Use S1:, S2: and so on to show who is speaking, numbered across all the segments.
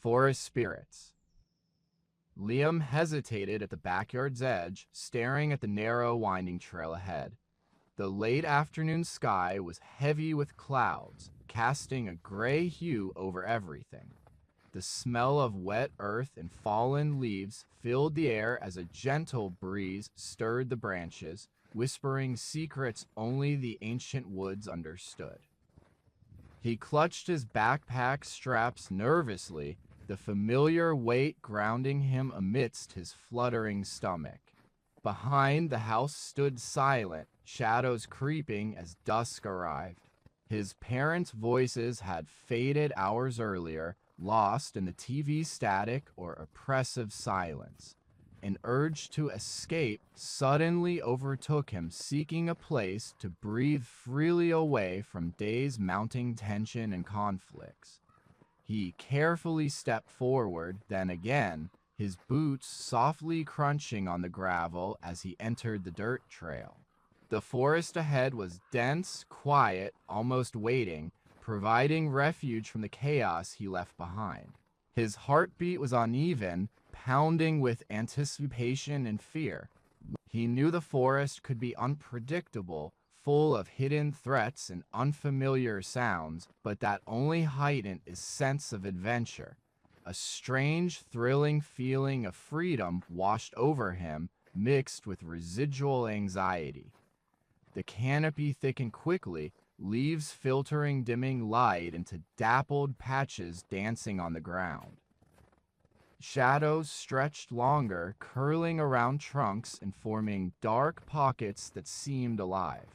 S1: Forest spirits. Liam hesitated at the backyard's edge, staring at the narrow, winding trail ahead. The late afternoon sky was heavy with clouds, casting a gray hue over everything. The smell of wet earth and fallen leaves filled the air as a gentle breeze stirred the branches, whispering secrets only the ancient woods understood. He clutched his backpack straps nervously, the familiar weight grounding him amidst his fluttering stomach. Behind the house stood silent, shadows creeping as dusk arrived. His parents' voices had faded hours earlier, lost in the TV static or oppressive silence. An urge to escape suddenly overtook him, seeking a place to breathe freely away from days' mounting tension and conflicts. He carefully stepped forward, then again, his boots softly crunching on the gravel as he entered the dirt trail. The forest ahead was dense, quiet, almost waiting, providing refuge from the chaos he left behind. His heartbeat was uneven, pounding with anticipation and fear. He knew the forest could be unpredictable, full of hidden threats and unfamiliar sounds, but that only heightened his sense of adventure. A strange, thrilling feeling of freedom washed over him, mixed with residual anxiety. The canopy thickened quickly, leaves filtering dimming light into dappled patches dancing on the ground. Shadows stretched longer, curling around trunks and forming dark pockets that seemed alive.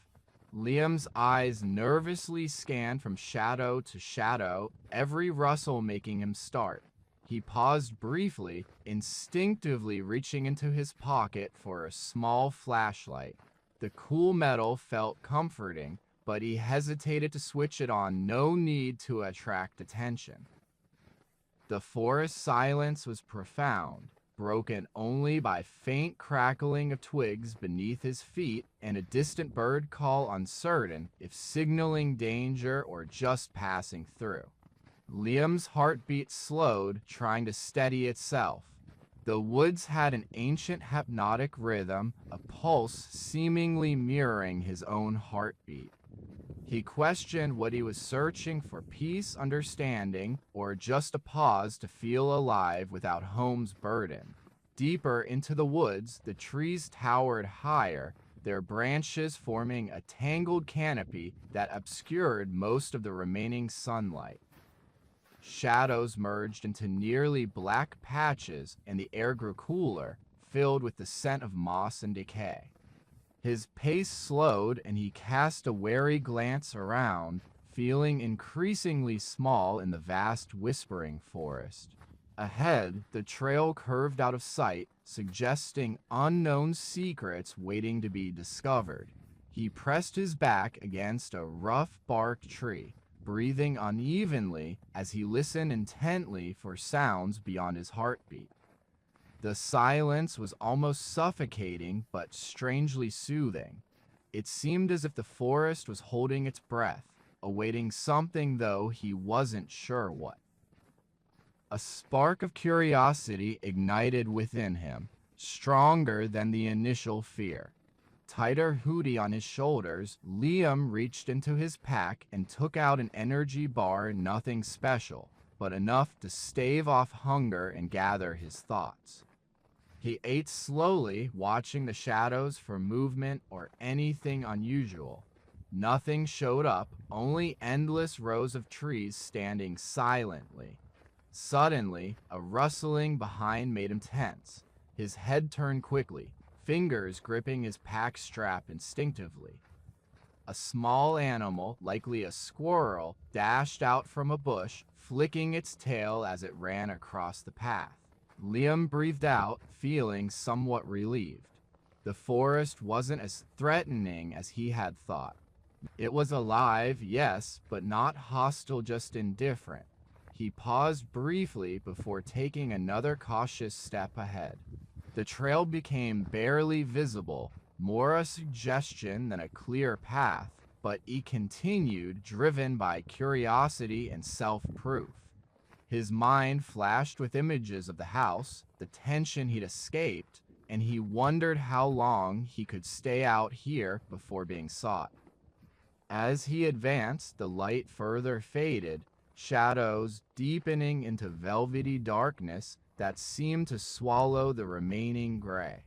S1: Liam's eyes nervously scanned from shadow to shadow, every rustle making him start. He paused briefly, instinctively reaching into his pocket for a small flashlight. The cool metal felt comforting, but he hesitated to switch it on, no need to attract attention. The forest silence was profound, broken only by faint crackling of twigs beneath his feet and a distant bird call uncertain if signaling danger or just passing through. Liam's heartbeat slowed, trying to steady itself. The woods had an ancient hypnotic rhythm, a pulse seemingly mirroring his own heartbeat. He questioned what he was searching for: peace, understanding, or just a pause to feel alive without home's burden. Deeper into the woods, the trees towered higher, their branches forming a tangled canopy that obscured most of the remaining sunlight. Shadows merged into nearly black patches, and the air grew cooler, filled with the scent of moss and decay. His pace slowed, and he cast a wary glance around, feeling increasingly small in the vast whispering forest. Ahead, the trail curved out of sight, suggesting unknown secrets waiting to be discovered. He pressed his back against a rough-barked tree, breathing unevenly as he listened intently for sounds beyond his heartbeat. The silence was almost suffocating, but strangely soothing. It seemed as if the forest was holding its breath, awaiting something, though he wasn't sure what. A spark of curiosity ignited within him, stronger than the initial fear. Tighter hoodie on his shoulders, Liam reached into his pack and took out an energy bar, nothing special, but enough to stave off hunger and gather his thoughts. He ate slowly, watching the shadows for movement or anything unusual. Nothing showed up, only endless rows of trees standing silently. Suddenly, a rustling behind made him tense. His head turned quickly, fingers gripping his pack strap instinctively. A small animal, likely a squirrel, dashed out from a bush, flicking its tail as it ran across the path. Liam breathed out, feeling somewhat relieved. The forest wasn't as threatening as he had thought. It was alive, yes, but not hostile, just indifferent. He paused briefly before taking another cautious step ahead. The trail became barely visible, more a suggestion than a clear path, but he continued, driven by curiosity and self-proof. His mind flashed with images of the house, the tension he'd escaped, and he wondered how long he could stay out here before being sought. As he advanced, the light further faded, shadows deepening into velvety darkness that seemed to swallow the remaining gray.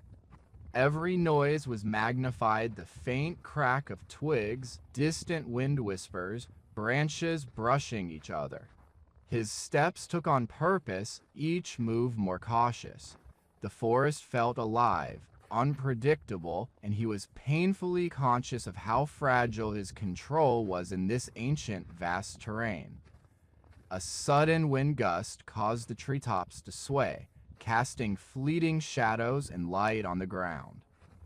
S1: Every noise was magnified, the faint crack of twigs, distant wind whispers, branches brushing each other. His steps took on purpose, each move more cautious. The forest felt alive, unpredictable, and he was painfully conscious of how fragile his control was in this ancient, vast terrain. A sudden wind gust caused the treetops to sway, casting fleeting shadows and light on the ground.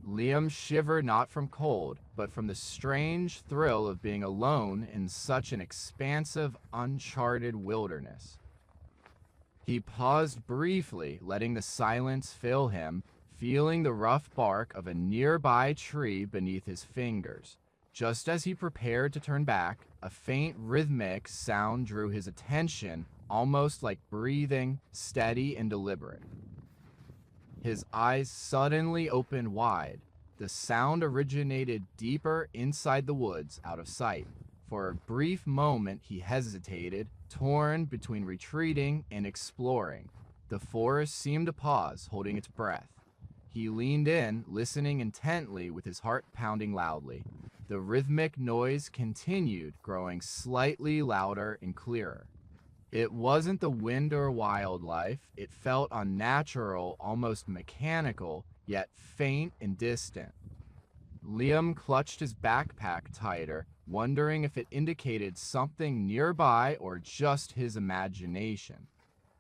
S1: Liam shivered not from cold, but from the strange thrill of being alone in such an expansive, uncharted wilderness. He paused briefly, letting the silence fill him, feeling the rough bark of a nearby tree beneath his fingers. Just as he prepared to turn back, a faint rhythmic sound drew his attention, almost like breathing, steady and deliberate. His eyes suddenly opened wide. The sound originated deeper inside the woods, out of sight. For a brief moment he hesitated, torn between retreating and exploring. The forest seemed to pause, holding its breath. He leaned in, listening intently with his heart pounding loudly. The rhythmic noise continued, growing slightly louder and clearer. It wasn't the wind or wildlife. It felt unnatural, almost mechanical, yet faint and distant. Liam clutched his backpack tighter, wondering if it indicated something nearby or just his imagination.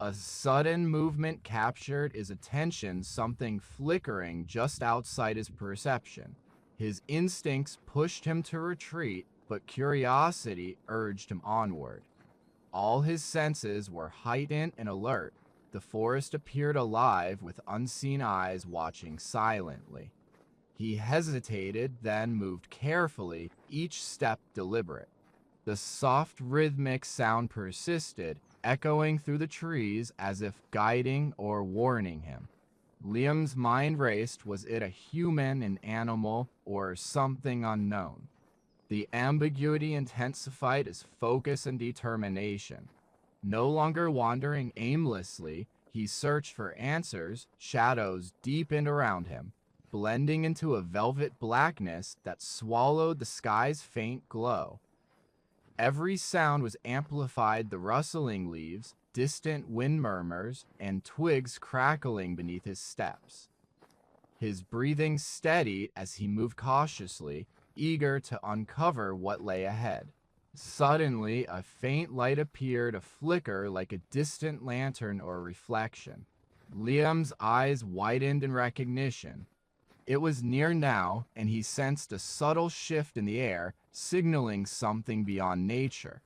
S1: A sudden movement captured his attention, something flickering just outside his perception. His instincts pushed him to retreat, but curiosity urged him onward. All his senses were heightened and alert. The forest appeared alive with unseen eyes watching silently. He hesitated, then moved carefully, each step deliberate. The soft rhythmic sound persisted, echoing through the trees as if guiding or warning him. Liam's mind raced. Was it a human, an animal, or something unknown? The ambiguity intensified his focus and determination. No longer wandering aimlessly, he searched for answers. Shadows deepened around him, blending into a velvet blackness that swallowed the sky's faint glow. Every sound was amplified, the rustling leaves, distant wind murmurs, and twigs crackling beneath his steps. His breathing steadied as he moved cautiously, eager to uncover what lay ahead. Suddenly, a faint light appeared, a flicker like a distant lantern or reflection. Liam's eyes widened in recognition. It was near now, and he sensed a subtle shift in the air, signaling something beyond nature.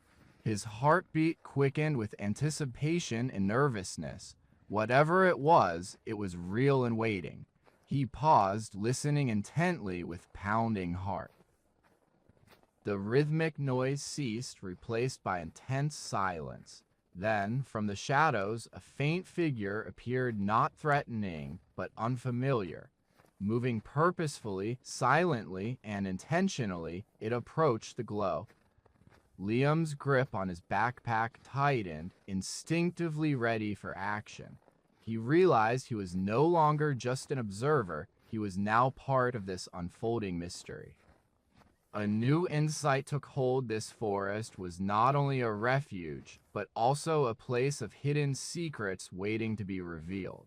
S1: His heartbeat quickened with anticipation and nervousness. Whatever it was real and waiting. He paused, listening intently with pounding heart. The rhythmic noise ceased, replaced by intense silence. Then, from the shadows, a faint figure appeared, not threatening, but unfamiliar. Moving purposefully, silently, and intentionally, it approached the glow. Liam's grip on his backpack tightened, instinctively ready for action. He realized he was no longer just an observer, he was now part of this unfolding mystery. A new insight took hold. This forest was not only a refuge, but also a place of hidden secrets waiting to be revealed.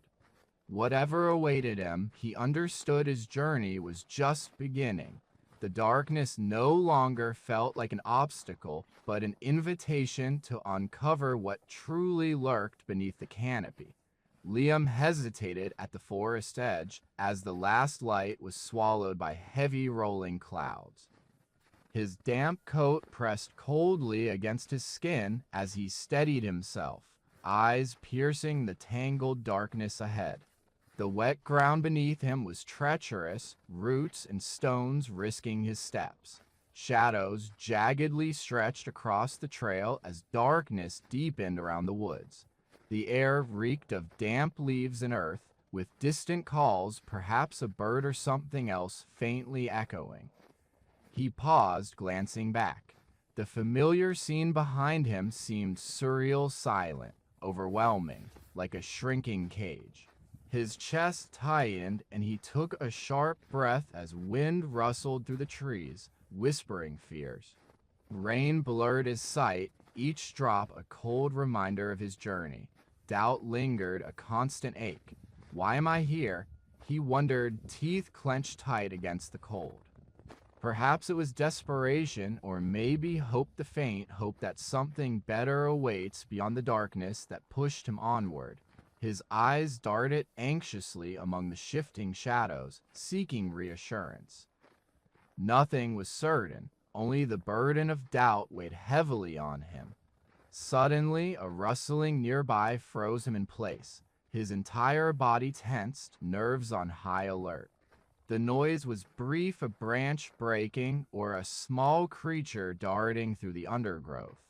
S1: Whatever awaited him, he understood his journey was just beginning. The darkness no longer felt like an obstacle, but an invitation to uncover what truly lurked beneath the canopy. Liam hesitated at the forest edge as the last light was swallowed by heavy rolling clouds. His damp coat pressed coldly against his skin as he steadied himself, eyes piercing the tangled darkness ahead. The wet ground beneath him was treacherous, roots and stones risking his steps. Shadows jaggedly stretched across the trail as darkness deepened around the woods. The air reeked of damp leaves and earth, with distant calls, perhaps a bird or something else faintly echoing. He paused, glancing back. The familiar scene behind him seemed surreal, silent, overwhelming, like a shrinking cage. His chest tightened, and he took a sharp breath as wind rustled through the trees, whispering fears. Rain blurred his sight, each drop a cold reminder of his journey. Doubt lingered, a constant ache. Why am I here? He wondered, teeth clenched tight against the cold. Perhaps it was desperation, or maybe hope the faint, hope that something better awaits beyond the darkness that pushed him onward. His eyes darted anxiously among the shifting shadows, seeking reassurance. Nothing was certain, only the burden of doubt weighed heavily on him. Suddenly, a rustling nearby froze him in place. His entire body tensed, nerves on high alert. The noise was brief, a branch breaking, or a small creature darting through the undergrowth.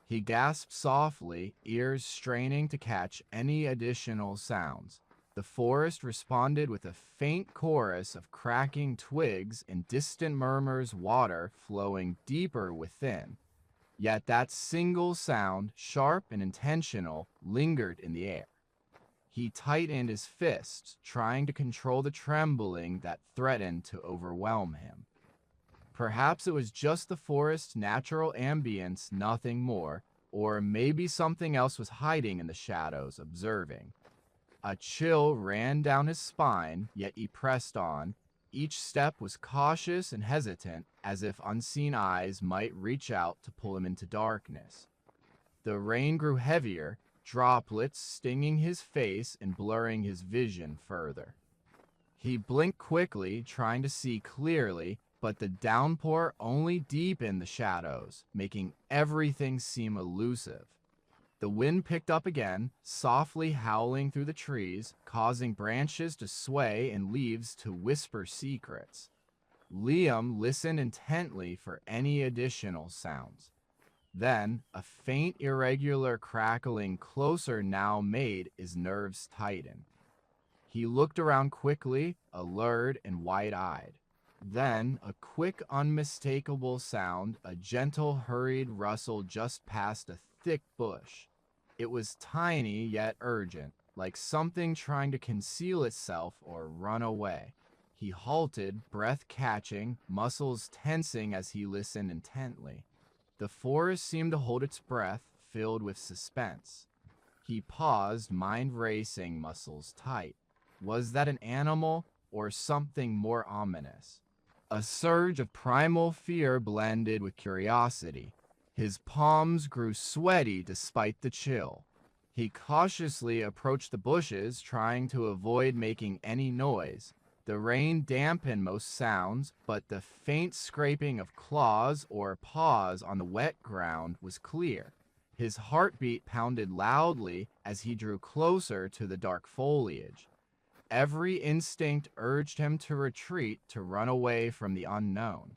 S1: He gasped softly, ears straining to catch any additional sounds. The forest responded with a faint chorus of cracking twigs and distant murmurs, water flowing deeper within. Yet that single sound, sharp and intentional, lingered in the air. He tightened his fists, trying to control the trembling that threatened to overwhelm him. Perhaps it was just the forest's natural ambience, nothing more, or maybe something else was hiding in the shadows, observing. A chill ran down his spine, yet he pressed on. Each step was cautious and hesitant, as if unseen eyes might reach out to pull him into darkness. The rain grew heavier, droplets stinging his face and blurring his vision further. He blinked quickly, trying to see clearly, but the downpour only deepened the shadows, making everything seem elusive. The wind picked up again, softly howling through the trees, causing branches to sway and leaves to whisper secrets. Liam listened intently for any additional sounds. Then, a faint, irregular crackling closer now made his nerves tighten. He looked around quickly, alert and wide-eyed. Then, a quick, unmistakable sound, a gentle, hurried rustle just past a thick bush. It was tiny yet urgent, like something trying to conceal itself or run away. He halted, breath catching, muscles tensing as he listened intently. The forest seemed to hold its breath, filled with suspense. He paused, mind racing, muscles tight. Was that an animal or something more ominous? A surge of primal fear blended with curiosity. His palms grew sweaty despite the chill. He cautiously approached the bushes, trying to avoid making any noise. The rain dampened most sounds, but the faint scraping of claws or paws on the wet ground was clear. His heartbeat pounded loudly as he drew closer to the dark foliage. Every instinct urged him to retreat, to run away from the unknown.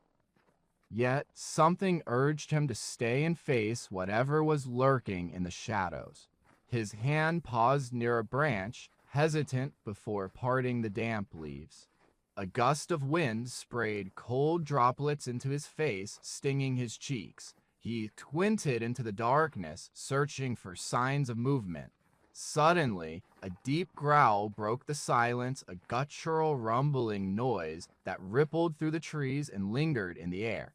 S1: Yet something urged him to stay and face whatever was lurking in the shadows. His hand paused near a branch, hesitant before parting the damp leaves. A gust of wind sprayed cold droplets into his face, stinging his cheeks. He squinted into the darkness, searching for signs of movement. Suddenly, a deep growl broke the silence, a guttural rumbling noise that rippled through the trees and lingered in the air.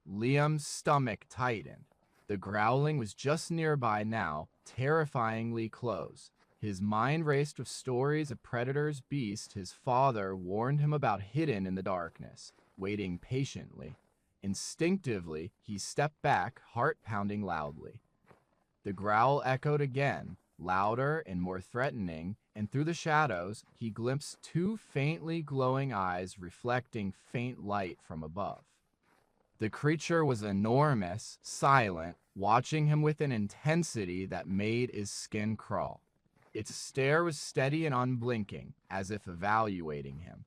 S1: Liam's stomach tightened. The growling was just nearby now, terrifyingly close. His mind raced with stories of predators, beasts his father warned him about hidden in the darkness, waiting patiently. Instinctively, he stepped back, heart pounding loudly. The growl echoed again, louder and more threatening, and through the shadows, he glimpsed two faintly glowing eyes reflecting faint light from above. The creature was enormous, silent, watching him with an intensity that made his skin crawl. Its stare was steady and unblinking, as if evaluating him.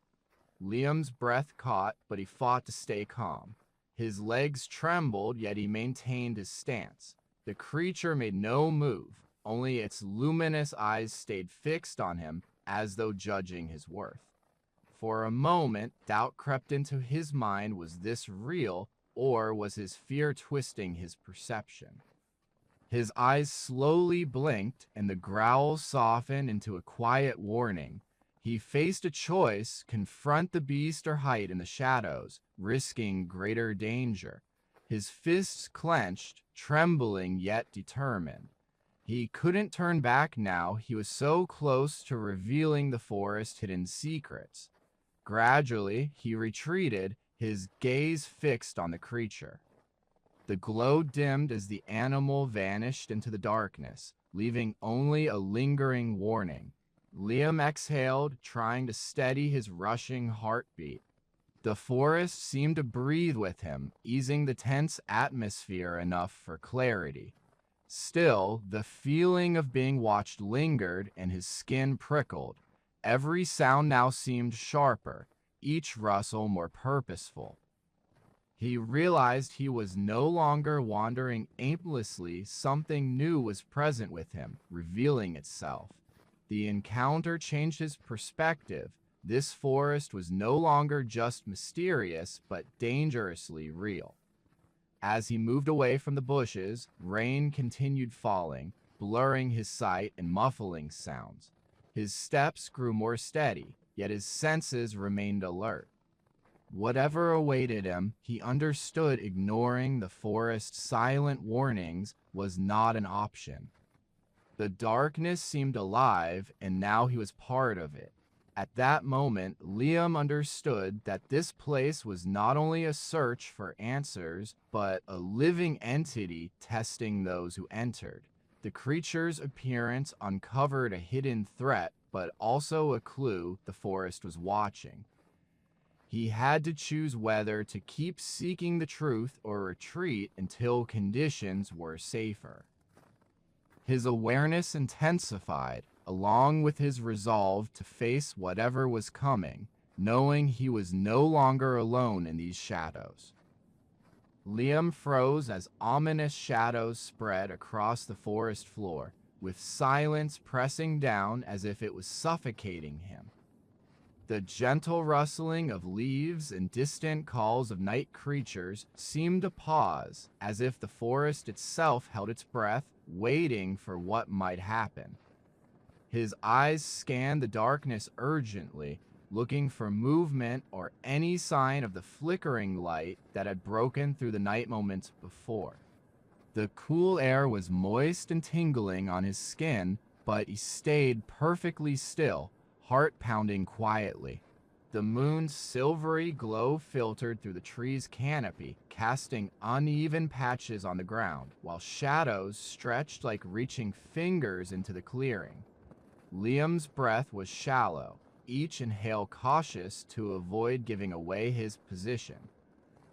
S1: Liam's breath caught, but he fought to stay calm. His legs trembled, yet he maintained his stance. The creature made no move. only its luminous eyes stayed fixed on him as though judging his worth. For a moment, doubt crept into his mind. Was this real, or was his fear twisting his perception? His eyes slowly blinked, and the growl softened into a quiet warning. He faced a choice: confront the beast or hide in the shadows, risking greater danger. His fists clenched, trembling yet determined. He couldn't turn back now. He was so close to revealing the forest's hidden secrets. Gradually, he retreated, his gaze fixed on the creature. The glow dimmed as the animal vanished into the darkness, leaving only a lingering warning. Liam exhaled, trying to steady his rushing heartbeat. The forest seemed to breathe with him, easing the tense atmosphere enough for clarity. Still, the feeling of being watched lingered, and his skin prickled. Every sound now seemed sharper, each rustle more purposeful. He realized he was no longer wandering aimlessly. Something new was present with him, revealing itself. The encounter changed his perspective. This forest was no longer just mysterious, but dangerously real. As he moved away from the bushes, rain continued falling, blurring his sight and muffling sounds. His steps grew more steady, yet his senses remained alert. Whatever awaited him, he understood ignoring the forest's silent warnings was not an option. The darkness seemed alive, and now he was part of it. At that moment, Liam understood that this place was not only a search for answers, but a living entity testing those who entered. The creature's appearance uncovered a hidden threat, but also a clue the forest was watching. He had to choose whether to keep seeking the truth or retreat until conditions were safer. His awareness intensified, along with his resolve to face whatever was coming, knowing he was no longer alone in these shadows. Liam froze as ominous shadows spread across the forest floor, with silence pressing down as if it was suffocating him. The gentle rustling of leaves and distant calls of night creatures seemed to pause, as if the forest itself held its breath, waiting for what might happen. His eyes scanned the darkness urgently, looking for movement or any sign of the flickering light that had broken through the night moments before. The cool air was moist and tingling on his skin, but he stayed perfectly still, heart pounding quietly. The moon's silvery glow filtered through the tree's canopy, casting uneven patches on the ground, while shadows stretched like reaching fingers into the clearing. Liam's breath was shallow, each inhale cautious to avoid giving away his position.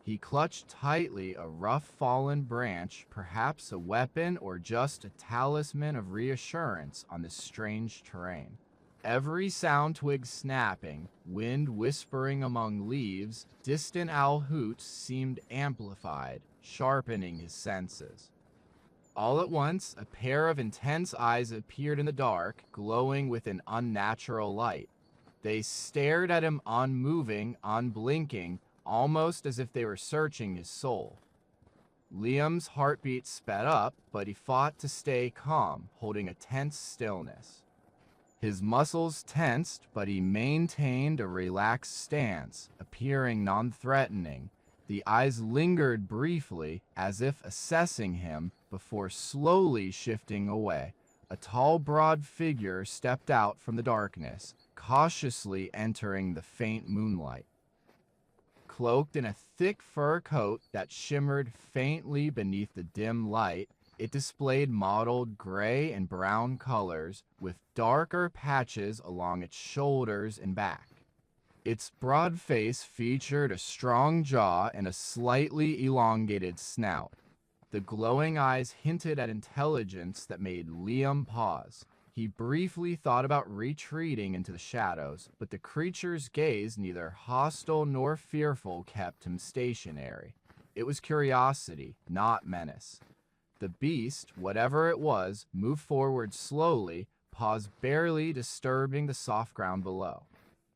S1: He clutched tightly a rough fallen branch, perhaps a weapon or just a talisman of reassurance on this strange terrain. Every sound twig snapping, wind whispering among leaves, distant owl hoots seemed amplified, sharpening his senses. All at once, a pair of intense eyes appeared in the dark, glowing with an unnatural light. They stared at him unmoving, unblinking, almost as if they were searching his soul. Liam's heartbeat sped up, but he fought to stay calm, holding a tense stillness. His muscles tensed, but he maintained a relaxed stance, appearing non-threatening. The eyes lingered briefly, as if assessing him, before slowly shifting away. A tall, broad figure stepped out from the darkness, cautiously entering the faint moonlight. Cloaked in a thick fur coat that shimmered faintly beneath the dim light, it displayed mottled gray and brown colors with darker patches along its shoulders and back. Its broad face featured a strong jaw and a slightly elongated snout. The glowing eyes hinted at intelligence that made Liam pause. He briefly thought about retreating into the shadows, but the creature's gaze, neither hostile nor fearful, kept him stationary. It was curiosity, not menace. The beast, whatever it was, moved forward slowly, paws barely disturbing the soft ground below.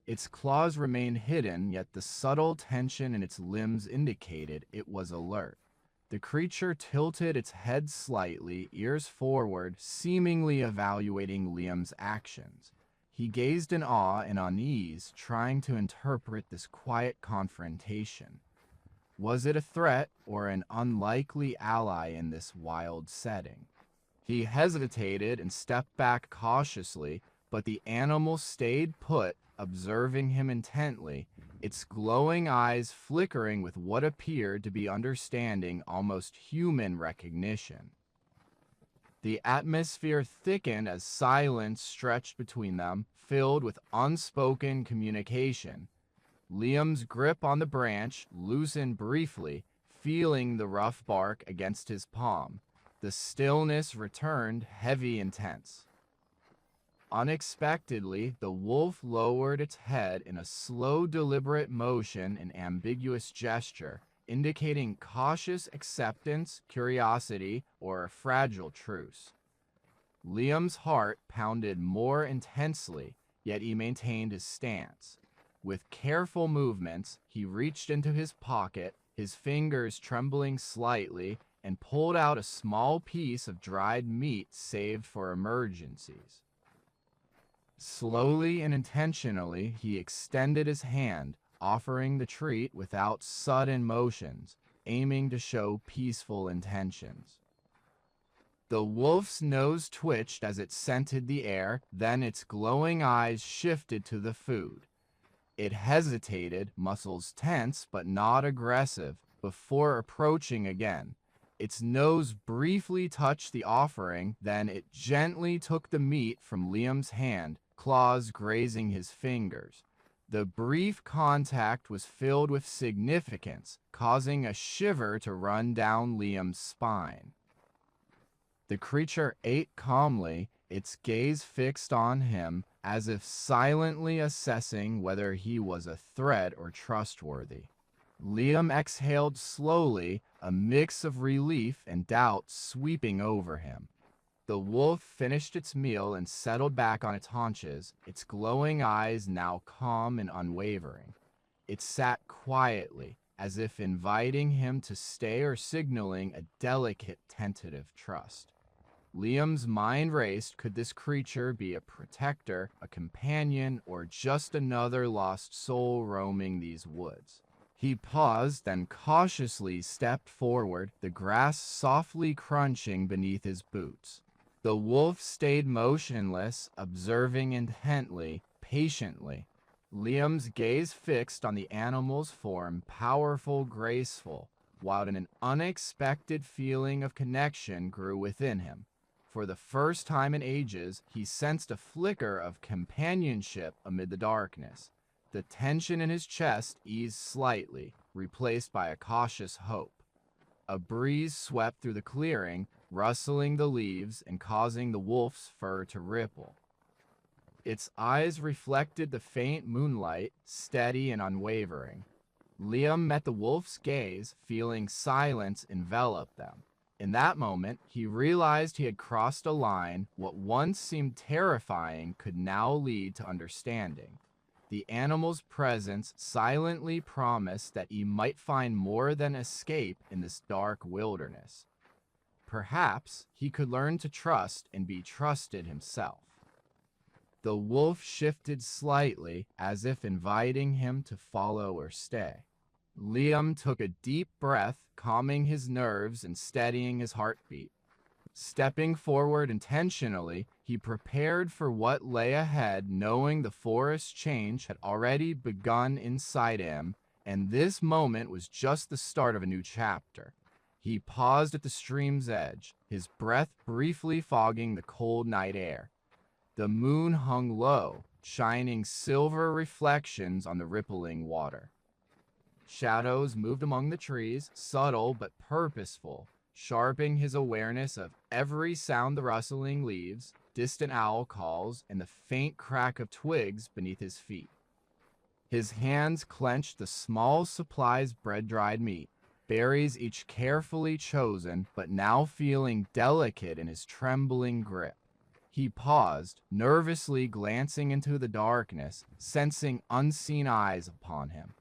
S1: Its claws remained hidden, yet the subtle tension in its limbs indicated it was alert. The creature tilted its head slightly, ears forward, seemingly evaluating Liam's actions. He gazed in awe and unease, trying to interpret this quiet confrontation. Was it a threat or an unlikely ally in this wild setting? He hesitated and stepped back cautiously, but the animal stayed put, observing him intently, its glowing eyes flickering with what appeared to be understanding, almost human recognition. The atmosphere thickened as silence stretched between them, filled with unspoken communication. Liam's grip on the branch loosened briefly, feeling the rough bark against his palm. The stillness returned, heavy and tense. Unexpectedly, the wolf lowered its head in a slow, deliberate motion and ambiguous gesture, indicating cautious acceptance, curiosity, or a fragile truce. Liam's heart pounded more intensely, yet he maintained his stance. With careful movements, he reached into his pocket, his fingers trembling slightly, and pulled out a small piece of dried meat saved for emergencies. Slowly and intentionally, he extended his hand, offering the treat without sudden motions, aiming to show peaceful intentions. The wolf's nose twitched as it scented the air, then its glowing eyes shifted to the food. It hesitated, muscles tense but not aggressive, before approaching again. Its nose briefly touched the offering, then it gently took the meat from Liam's hand, claws grazing his fingers. The brief contact was filled with significance, causing a shiver to run down Liam's spine. The creature ate calmly, its gaze fixed on him, as if silently assessing whether he was a threat or trustworthy. Liam exhaled slowly, a mix of relief and doubt sweeping over him. The wolf finished its meal and settled back on its haunches, its glowing eyes now calm and unwavering. It sat quietly, as if inviting him to stay or signaling a delicate, tentative trust. Liam's mind raced. Could this creature be a protector, a companion, or just another lost soul roaming these woods? He paused, then cautiously stepped forward, the grass softly crunching beneath his boots. The wolf stayed motionless, observing intently, patiently. Liam's gaze fixed on the animal's form, powerful, graceful, while an unexpected feeling of connection grew within him. For the first time in ages, he sensed a flicker of companionship amid the darkness. The tension in his chest eased slightly, replaced by a cautious hope. A breeze swept through the clearing, rustling the leaves and causing the wolf's fur to ripple. Its eyes reflected the faint moonlight, steady and unwavering. Liam met the wolf's gaze, feeling silence envelop them. In that moment, he realized he had crossed a line. What once seemed terrifying could now lead to understanding. The animal's presence silently promised that he might find more than escape in this dark wilderness. Perhaps he could learn to trust and be trusted himself. The wolf shifted slightly, as if inviting him to follow or stay. Liam took a deep breath, calming his nerves and steadying his heartbeat. Stepping forward intentionally, he prepared for what lay ahead, knowing the forest change had already begun inside him, and this moment was just the start of a new chapter. He paused at the stream's edge, his breath briefly fogging the cold night air. The moon hung low, shining silver reflections on the rippling water. Shadows moved among the trees, subtle but purposeful, sharpening his awareness of every sound: the rustling leaves, distant owl calls, and the faint crack of twigs beneath his feet. His hands clenched the small supplies bread-dried meat, berries each carefully chosen, but now feeling delicate in his trembling grip. He paused, nervously glancing into the darkness, sensing unseen eyes upon him.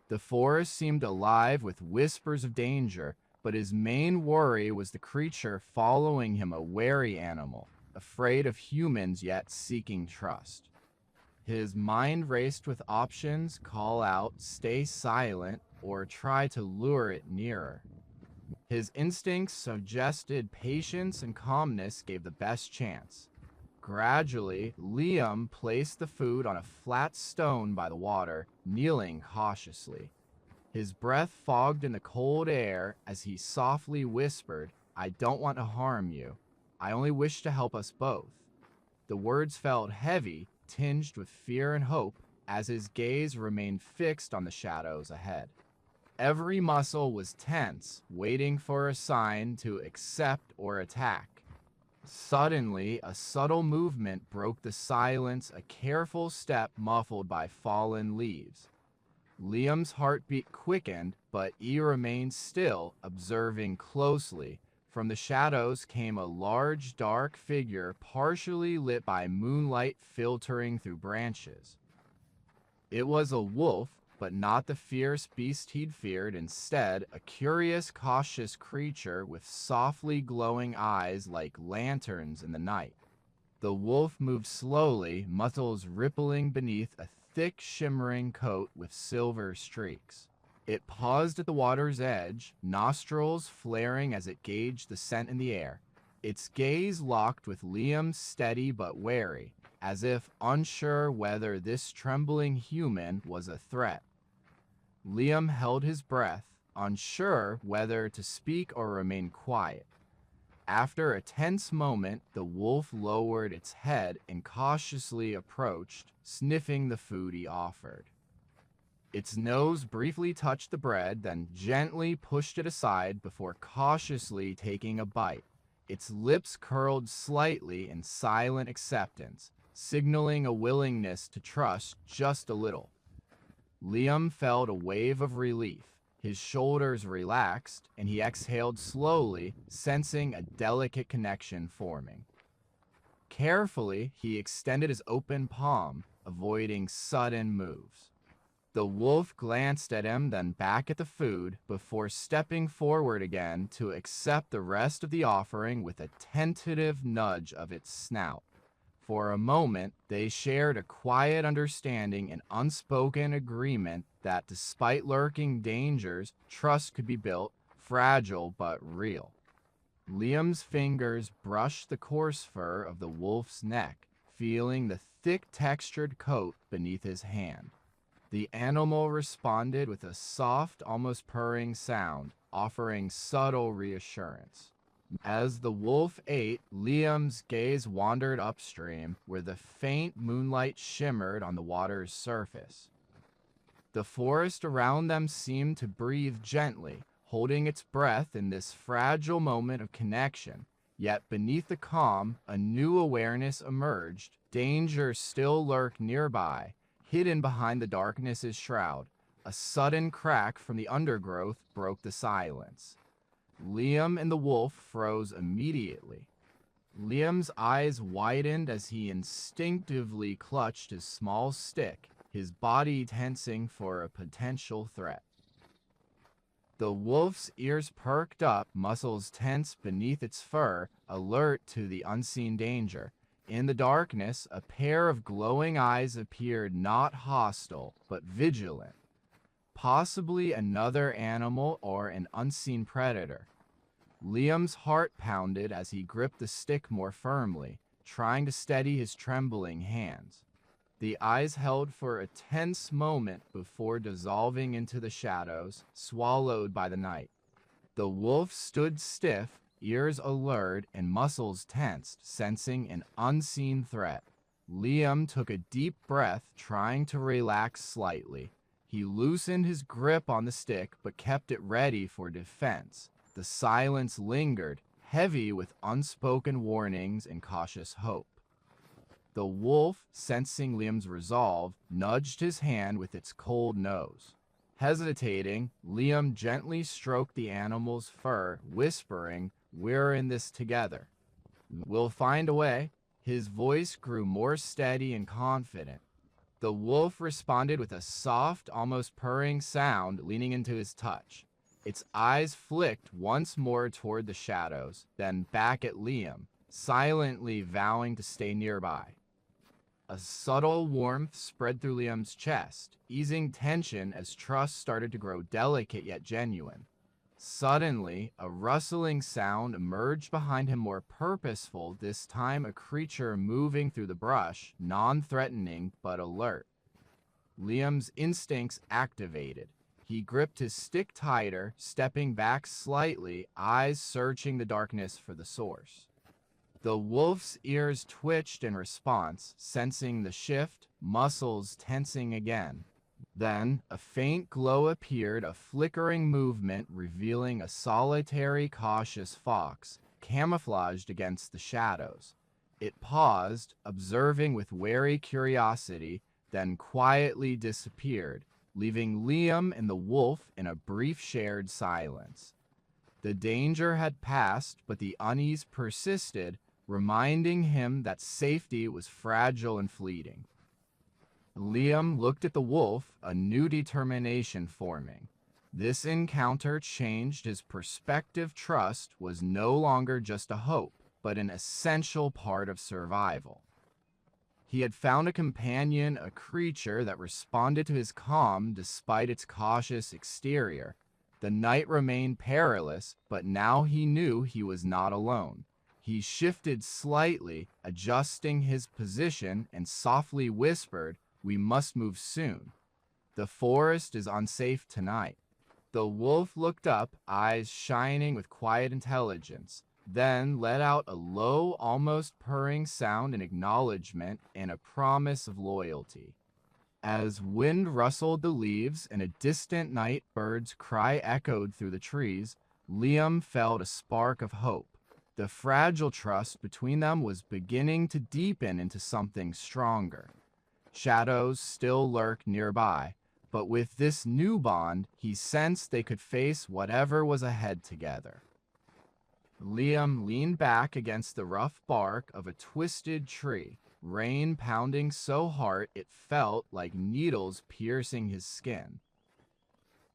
S1: The forest seemed alive with whispers of danger, but his main worry was the creature following him, a wary animal, afraid of humans yet seeking trust. His mind raced with options: call out, stay silent, or try to lure it nearer. His instincts suggested patience and calmness gave the best chance. Gradually, Liam placed the food on a flat stone by the water, kneeling cautiously. His breath fogged in the cold air as he softly whispered, "I don't want to harm you. I only wish to help us both." The words felt heavy, tinged with fear and hope, as his gaze remained fixed on the shadows ahead. Every muscle was tense, waiting for a sign to accept or attack. Suddenly, a subtle movement broke the silence, a careful step muffled by fallen leaves. Liam's heartbeat quickened, but he remained still, observing closely. From the shadows came a large, dark figure, partially lit by moonlight filtering through branches. It was a wolf, but not the fierce beast he'd feared. Instead, a curious, cautious creature with softly glowing eyes like lanterns in the night. The wolf moved slowly, muscles rippling beneath a thick, shimmering coat with silver streaks. It paused at the water's edge, nostrils flaring as it gauged the scent in the air. Its gaze locked with Liam, steady but wary, as if unsure whether this trembling human was a threat. Liam held his breath, unsure whether to speak or remain quiet. After a tense moment, the wolf lowered its head and cautiously approached, sniffing the food he offered. Its nose briefly touched the bread, then gently pushed it aside before cautiously taking a bite. Its lips curled slightly in silent acceptance, signaling a willingness to trust just a little. Liam felt a wave of relief. His shoulders relaxed, and he exhaled slowly, sensing a delicate connection forming. Carefully, he extended his open palm, avoiding sudden moves. The wolf glanced at him, then back at the food, before stepping forward again to accept the rest of the offering with a tentative nudge of its snout. For a moment, they shared a quiet understanding and unspoken agreement that despite lurking dangers, trust could be built, fragile but real. Liam's fingers brushed the coarse fur of the wolf's neck, feeling the thick textured coat beneath his hand. The animal responded with a soft, almost purring sound, offering subtle reassurance. As the wolf ate, Liam's gaze wandered upstream, where the faint moonlight shimmered on the water's surface. The forest around them seemed to breathe gently, holding its breath in this fragile moment of connection. Yet beneath the calm, a new awareness emerged. Danger still lurked nearby, hidden behind the darkness's shroud. A sudden crack from the undergrowth broke the silence. Liam and the wolf froze immediately. Liam's eyes widened as he instinctively clutched his small stick, his body tensing for a potential threat. The wolf's ears perked up, muscles tense beneath its fur, alert to the unseen danger. In the darkness, a pair of glowing eyes appeared, not hostile, but vigilant. Possibly another animal or an unseen predator. Liam's heart pounded as he gripped the stick more firmly, trying to steady his trembling hands. The eyes held for a tense moment before dissolving into the shadows, swallowed by the night. The wolf stood stiff, ears alert and muscles tensed, sensing an unseen threat. Liam took a deep breath, trying to relax slightly. He loosened his grip on the stick, but kept it ready for defense. The silence lingered, heavy with unspoken warnings and cautious hope. The wolf, sensing Liam's resolve, nudged his hand with its cold nose. Hesitating, Liam gently stroked the animal's fur, whispering, "We're in this together. We'll find a way." His voice grew more steady and confident. The wolf responded with a soft, almost purring sound, leaning into his touch. Its eyes flicked once more toward the shadows, then back at Liam, silently vowing to stay nearby. A subtle warmth spread through Liam's chest, easing tension as trust started to grow delicate yet genuine. Suddenly, a rustling sound emerged behind him, more purposeful, this time a creature moving through the brush, non-threatening but alert. Liam's instincts activated. He gripped his stick tighter, stepping back slightly, eyes searching the darkness for the source. The wolf's ears twitched in response, sensing the shift, muscles tensing again. Then, a faint glow appeared, a flickering movement revealing a solitary, cautious fox, camouflaged against the shadows. It paused, observing with wary curiosity, then quietly disappeared, leaving Liam and the wolf in a brief shared silence. The danger had passed, but the unease persisted, reminding him that safety was fragile and fleeting. Liam looked at the wolf, a new determination forming. This encounter changed his perspective. Trust was no longer just a hope, but an essential part of survival. He had found a companion, a creature that responded to his calm despite its cautious exterior. The night remained perilous, but now he knew he was not alone. He shifted slightly, adjusting his position, and softly whispered, "We must move soon. The forest is unsafe tonight." The wolf looked up, eyes shining with quiet intelligence, then let out a low, almost purring sound in acknowledgement and a promise of loyalty. As wind rustled the leaves and a distant night bird's cry echoed through the trees, Liam felt a spark of hope. The fragile trust between them was beginning to deepen into something stronger. Shadows still lurked nearby, but with this new bond, he sensed they could face whatever was ahead together. Liam leaned back against the rough bark of a twisted tree, rain pounding so hard it felt like needles piercing his skin.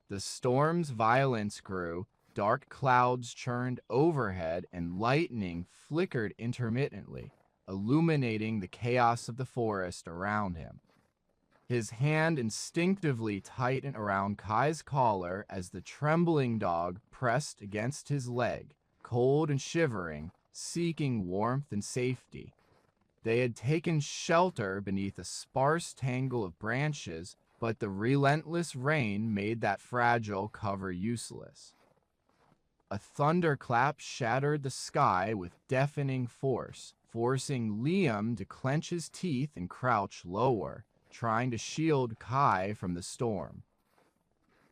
S1: The storm's violence grew, dark clouds churned overhead, and lightning flickered intermittently, illuminating the chaos of the forest around him. His hand instinctively tightened around Kai's collar as the trembling dog pressed against his leg, cold and shivering, seeking warmth and safety. They had taken shelter beneath a sparse tangle of branches, but the relentless rain made that fragile cover useless. A thunderclap shattered the sky with deafening force, forcing Liam to clench his teeth and crouch lower, trying to shield Kai from the storm.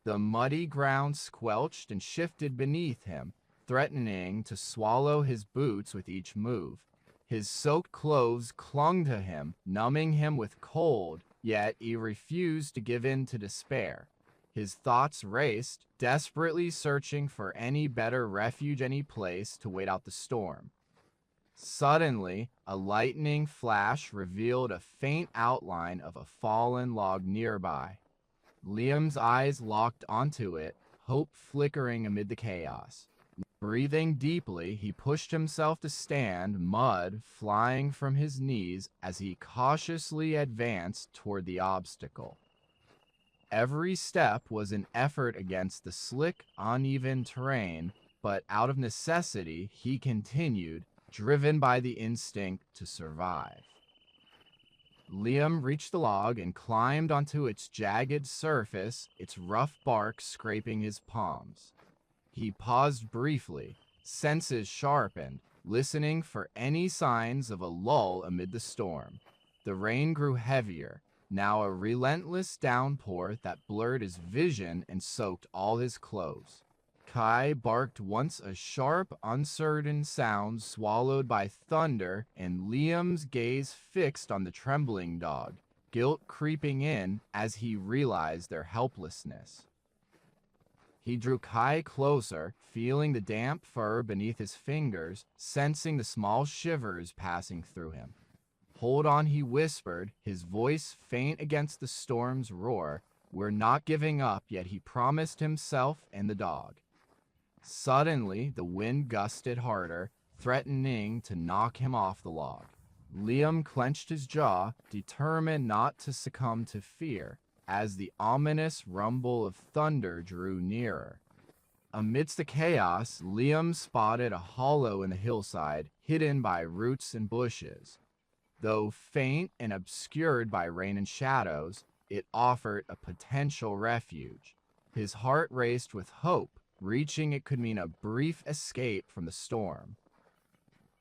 S1: The muddy ground squelched and shifted beneath him, threatening to swallow his boots with each move. His soaked clothes clung to him, numbing him with cold, yet he refused to give in to despair. His thoughts raced, desperately searching for any better refuge, any place to wait out the storm. Suddenly, a lightning flash revealed a faint outline of a fallen log nearby. Liam's eyes locked onto it, hope flickering amid the chaos. Breathing deeply, he pushed himself to stand, mud flying from his knees as he cautiously advanced toward the obstacle. Every step was an effort against the slick, uneven terrain, but out of necessity, he continued, driven by the instinct to survive. Liam reached the log and climbed onto its jagged surface, its rough bark scraping his palms. He paused briefly, senses sharpened, listening for any signs of a lull amid the storm. The rain grew heavier, now a relentless downpour that blurred his vision and soaked all his clothes. Kai barked once, a sharp, uncertain sound swallowed by thunder, and Liam's gaze fixed on the trembling dog, guilt creeping in as he realized their helplessness. He drew Kai closer, feeling the damp fur beneath his fingers, sensing the small shivers passing through him. "Hold on," he whispered, his voice faint against the storm's roar. "We're not giving up yet," he promised himself and the dog. Suddenly, the wind gusted harder, threatening to knock him off the log. Liam clenched his jaw, determined not to succumb to fear, as the ominous rumble of thunder drew nearer. Amidst the chaos, Liam spotted a hollow in the hillside, hidden by roots and bushes. Though faint and obscured by rain and shadows, it offered a potential refuge. His heart raced with hope. Reaching it could mean a brief escape from the storm.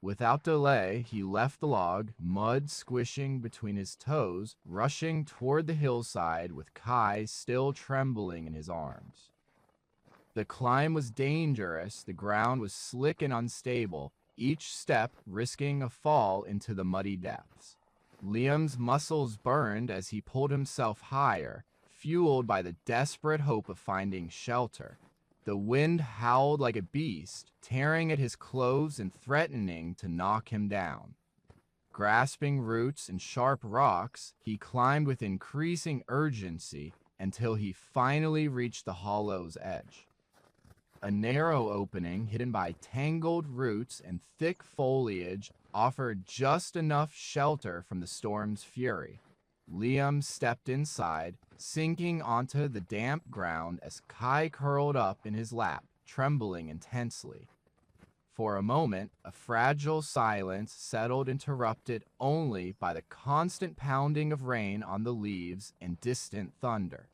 S1: Without delay, he left the log, mud squishing between his toes, rushing toward the hillside with Kai still trembling in his arms. The climb was dangerous, the ground was slick and unstable, each step risking a fall into the muddy depths. Liam's muscles burned as he pulled himself higher, fueled by the desperate hope of finding shelter. The wind howled like a beast, tearing at his clothes and threatening to knock him down. Grasping roots and sharp rocks, he climbed with increasing urgency until he finally reached the hollow's edge. A narrow opening, hidden by tangled roots and thick foliage, offered just enough shelter from the storm's fury. Liam stepped inside, sinking onto the damp ground as Kai curled up in his lap, trembling intensely. For a moment, a fragile silence settled, interrupted only by the constant pounding of rain on the leaves and distant thunder.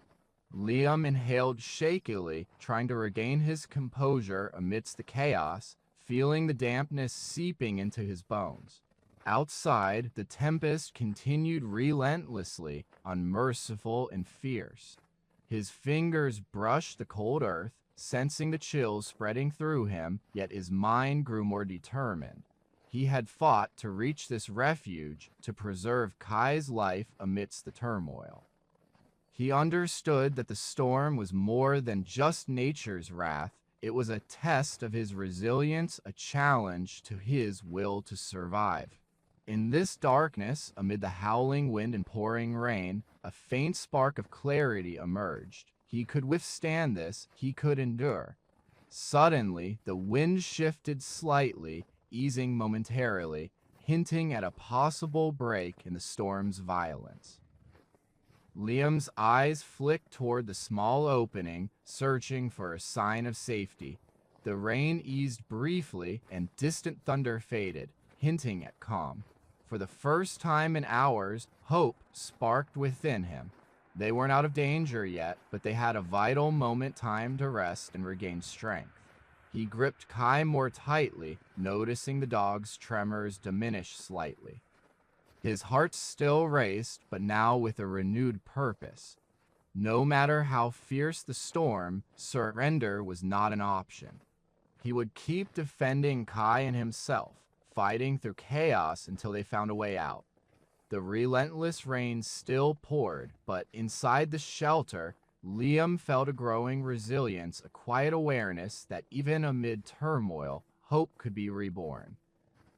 S1: Liam inhaled shakily, trying to regain his composure amidst the chaos, feeling the dampness seeping into his bones. Outside, the tempest continued relentlessly, unmerciful and fierce. His fingers brushed the cold earth, sensing the chills spreading through him, yet his mind grew more determined. He had fought to reach this refuge, to preserve Kai's life amidst the turmoil. He understood that the storm was more than just nature's wrath. It was a test of his resilience, a challenge to his will to survive. In this darkness, amid the howling wind and pouring rain, a faint spark of clarity emerged. He could withstand this, he could endure. Suddenly, the wind shifted slightly, easing momentarily, hinting at a possible break in the storm's violence. Liam's eyes flicked toward the small opening, searching for a sign of safety. The rain eased briefly, and distant thunder faded, hinting at calm. For the first time in hours, hope sparked within him. They weren't out of danger yet, but they had a vital moment, time to rest and regain strength. He gripped Kai more tightly, noticing the dog's tremors diminish slightly. His heart still raced, but now with a renewed purpose. No matter how fierce the storm, surrender was not an option. He would keep defending Kai and himself, fighting through chaos until they found a way out. The relentless rain still poured, but inside the shelter, Liam felt a growing resilience, a quiet awareness that even amid turmoil, hope could be reborn.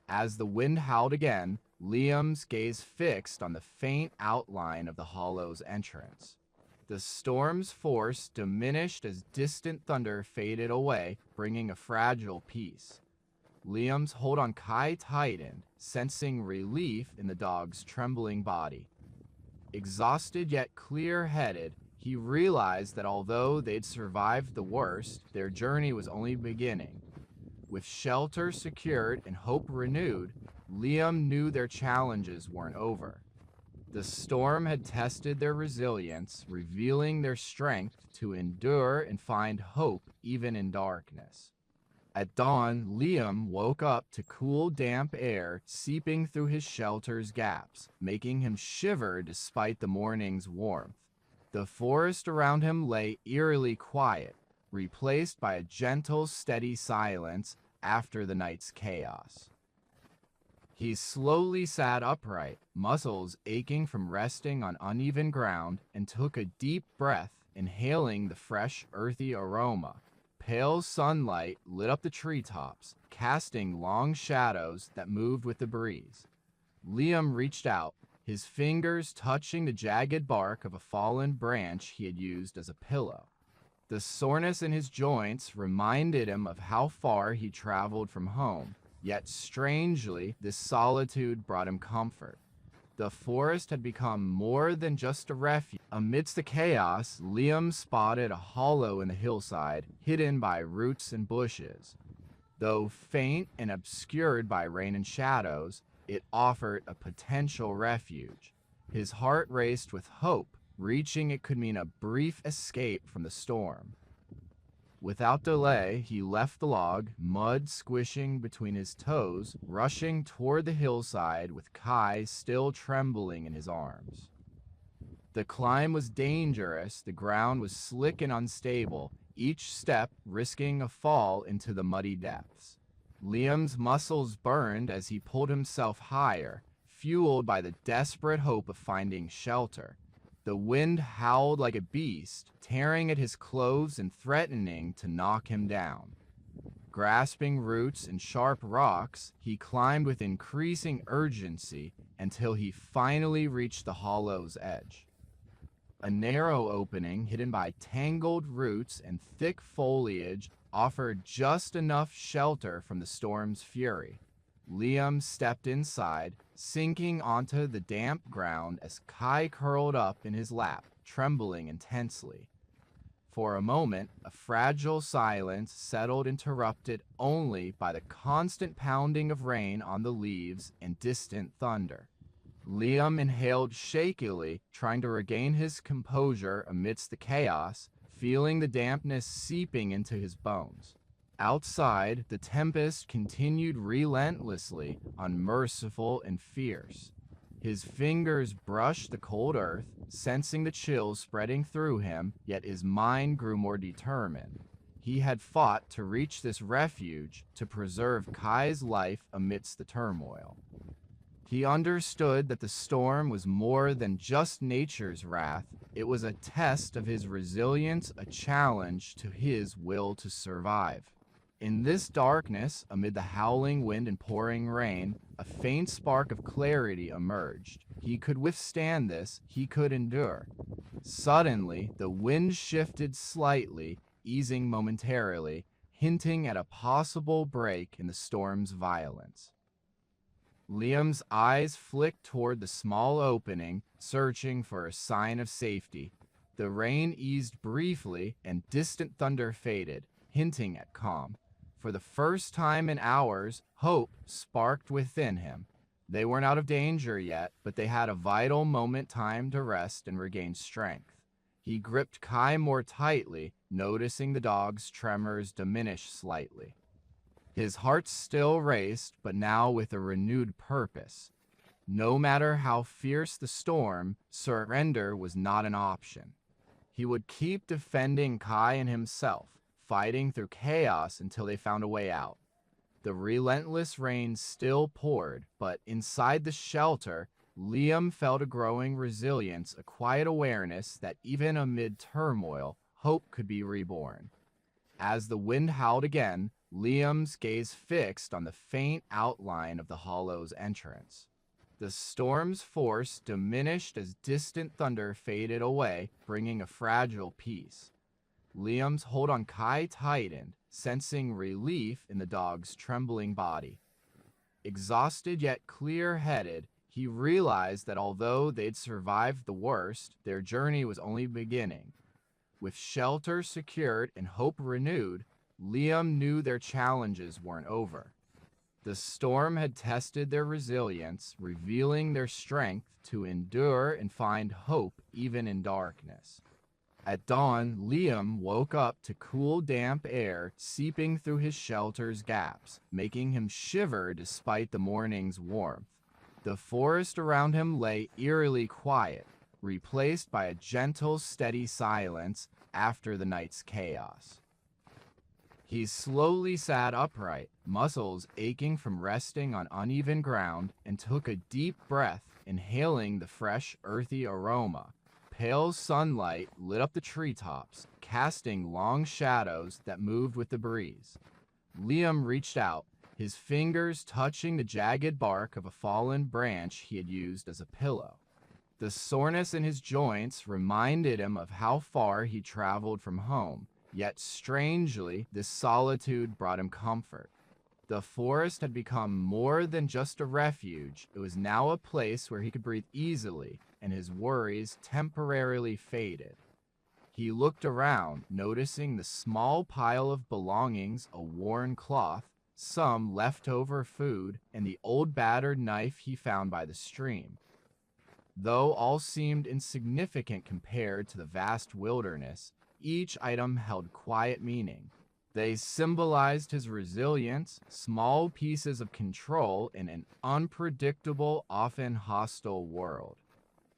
S1: As the wind howled again, Liam's gaze fixed on the faint outline of the hollow's entrance. The storm's force diminished as distant thunder faded away, bringing a fragile peace. Liam's hold on Kai tightened, sensing relief in the dog's trembling body. Exhausted yet clear-headed, he realized that although they'd survived the worst, their journey was only beginning. With shelter secured and hope renewed, Liam knew their challenges weren't over. The storm had tested their resilience, revealing their strength to endure and find hope even in darkness. At dawn, Liam woke up to cool, damp air seeping through his shelter's gaps, making him shiver despite the morning's warmth. The forest around him lay eerily quiet, replaced by a gentle, steady silence after the night's chaos. He slowly sat upright, muscles aching from resting on uneven ground, and took a deep breath, inhaling the fresh, earthy aroma. Pale sunlight lit up the treetops, casting long shadows that moved with the breeze. Liam reached out, his fingers touching the jagged bark of a fallen branch he had used as a pillow. The soreness in his joints reminded him of how far he traveled from home, yet strangely, this solitude brought him comfort. The forest had become more than just a refuge. Amidst the chaos, Liam spotted a hollow in the hillside, hidden by roots and bushes. Though faint and obscured by rain and shadows, it offered a potential refuge. His heart raced with hope. Reaching it could mean a brief escape from the storm. Without delay, he left the log, mud squishing between his toes, rushing toward the hillside with Kai still trembling in his arms. The climb was dangerous, the ground was slick and unstable, each step risking a fall into the muddy depths. Liam's muscles burned as he pulled himself higher, fueled by the desperate hope of finding shelter. The wind howled like a beast, tearing at his clothes and threatening to knock him down. Grasping roots and sharp rocks, he climbed with increasing urgency until he finally reached the hollow's edge. A narrow opening hidden by tangled roots and thick foliage offered just enough shelter from the storm's fury. Liam stepped inside, sinking onto the damp ground as Kai curled up in his lap, trembling intensely. For a moment, a fragile silence settled, interrupted only by the constant pounding of rain on the leaves and distant thunder. Liam inhaled shakily, trying to regain his composure amidst the chaos, feeling the dampness seeping into his bones. Outside, the tempest continued relentlessly, unmerciful and fierce. His fingers brushed the cold earth, sensing the chills spreading through him, yet his mind grew more determined. He had fought to reach this refuge, to preserve Kai's life amidst the turmoil. He understood that the storm was more than just nature's wrath. It was a test of his resilience, a challenge to his will to survive. In this darkness, amid the howling wind and pouring rain, a faint spark of clarity emerged. He could withstand this, he could endure. Suddenly, the wind shifted slightly, easing momentarily, hinting at a possible break in the storm's violence. Liam's eyes flicked toward the small opening, searching for a sign of safety. The rain eased briefly, and distant thunder faded, hinting at calm. For the first time in hours, hope sparked within him. They weren't out of danger yet, but they had a vital moment, time to rest and regain strength. He gripped Kai more tightly, noticing the dog's tremors diminish slightly. His heart still raced, but now with a renewed purpose. No matter how fierce the storm, surrender was not an option. He would keep defending Kai and himself, fighting through chaos until they found a way out. The relentless rain still poured, but inside the shelter, Liam felt a growing resilience, a quiet awareness that even amid turmoil, hope could be reborn. As the wind howled again, Liam's gaze fixed on the faint outline of the hollow's entrance. The storm's force diminished as distant thunder faded away, bringing a fragile peace. Liam's hold on Kai tightened, sensing relief in the dog's trembling body. Exhausted yet clear-headed, he realized that although they'd survived the worst, their journey was only beginning. With shelter secured and hope renewed, Liam knew their challenges weren't over. The storm had tested their resilience, revealing their strength to endure and find hope even in darkness. At dawn, Liam woke up to cool, damp air seeping through his shelter's gaps, making him shiver despite the morning's warmth. The forest around him lay eerily quiet, replaced by a gentle, steady silence after the night's chaos. He slowly sat upright, muscles aching from resting on uneven ground, and took a deep breath, inhaling the fresh, earthy aroma. Pale sunlight lit up the treetops, casting long shadows that moved with the breeze. Liam reached out, his fingers touching the jagged bark of a fallen branch he had used as a pillow. The soreness in his joints reminded him of how far he traveled from home, yet strangely, this solitude brought him comfort. The forest had become more than just a refuge. It was now a place where he could breathe easily, and his worries temporarily faded. He looked around, noticing the small pile of belongings, a worn cloth, some leftover food, and the old battered knife he found by the stream. Though all seemed insignificant compared to the vast wilderness, each item held quiet meaning. They symbolized his resilience, small pieces of control in an unpredictable, often hostile world.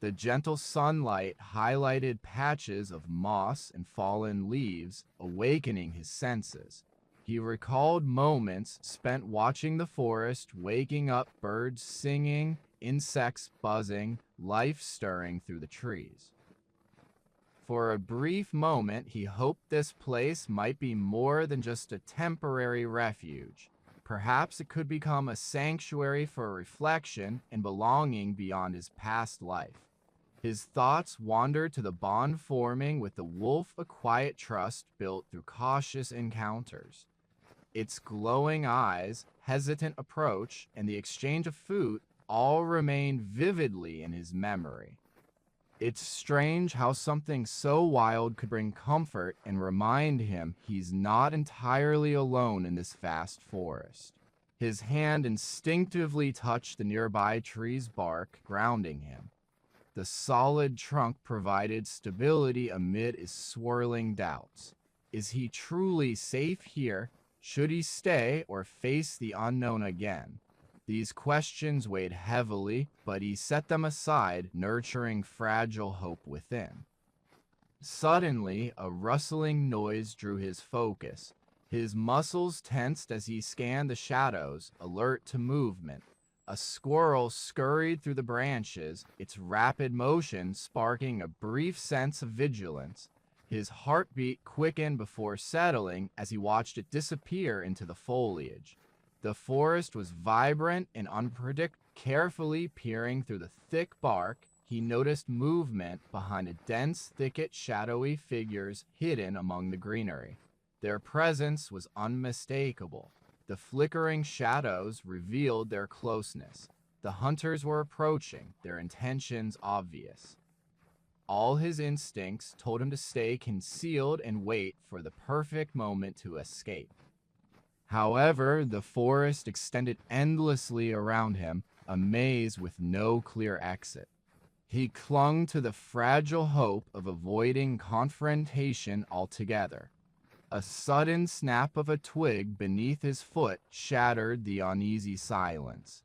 S1: The gentle sunlight highlighted patches of moss and fallen leaves, awakening his senses. He recalled moments spent watching the forest, waking up birds singing, insects buzzing, life stirring through the trees. For a brief moment, he hoped this place might be more than just a temporary refuge. Perhaps it could become a sanctuary for reflection and belonging beyond his past life. His thoughts wandered to the bond forming with the wolf, a quiet trust built through cautious encounters. Its glowing eyes, hesitant approach, and the exchange of food all remained vividly in his memory. It's strange how something so wild could bring comfort and remind him he's not entirely alone in this vast forest. His hand instinctively touched the nearby tree's bark, grounding him. The solid trunk provided stability amid his swirling doubts. Is he truly safe here? Should he stay or face the unknown again? These questions weighed heavily, but he set them aside, nurturing fragile hope within. Suddenly, a rustling noise drew his focus. His muscles tensed as he scanned the shadows, alert to movement. A squirrel scurried through the branches, its rapid motion sparking a brief sense of vigilance. His heartbeat quickened before settling as he watched it disappear into the foliage. The forest was vibrant and unpredictable. Carefully peering through the thick bark, he noticed movement behind a dense thicket, shadowy figures hidden among the greenery. Their presence was unmistakable. The flickering shadows revealed their closeness. The hunters were approaching, their intentions obvious. All his instincts told him to stay concealed and wait for the perfect moment to escape. However, the forest extended endlessly around him, a maze with no clear exit. He clung to the fragile hope of avoiding confrontation altogether. A sudden snap of a twig beneath his foot shattered the uneasy silence.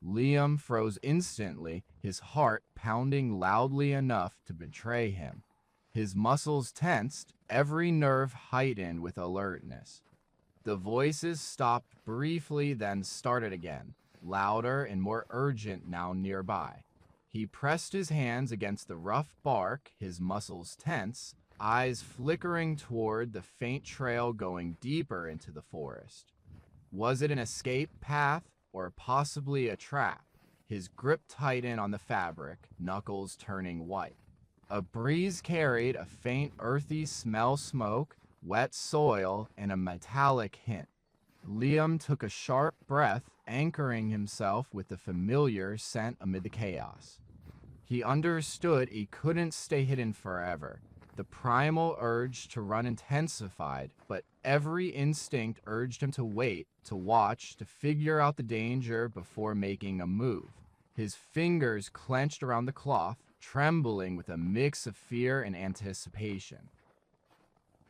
S1: Liam froze instantly, his heart pounding loudly enough to betray him. His muscles tensed, every nerve heightened with alertness. The voices stopped briefly, then started again, louder and more urgent now nearby. He pressed his hands against the rough bark, his muscles tense, eyes flickering toward the faint trail going deeper into the forest. Was it an escape path or possibly a trap? His grip tightened on the fabric, knuckles turning white. A breeze carried a faint earthy smell, smoke, wet soil, and a metallic hint. Liam took a sharp breath, anchoring himself with the familiar scent amid the chaos. He understood he couldn't stay hidden forever. The primal urge to run intensified, but every instinct urged him to wait, to watch, to figure out the danger before making a move. His fingers clenched around the cloth, trembling with a mix of fear and anticipation.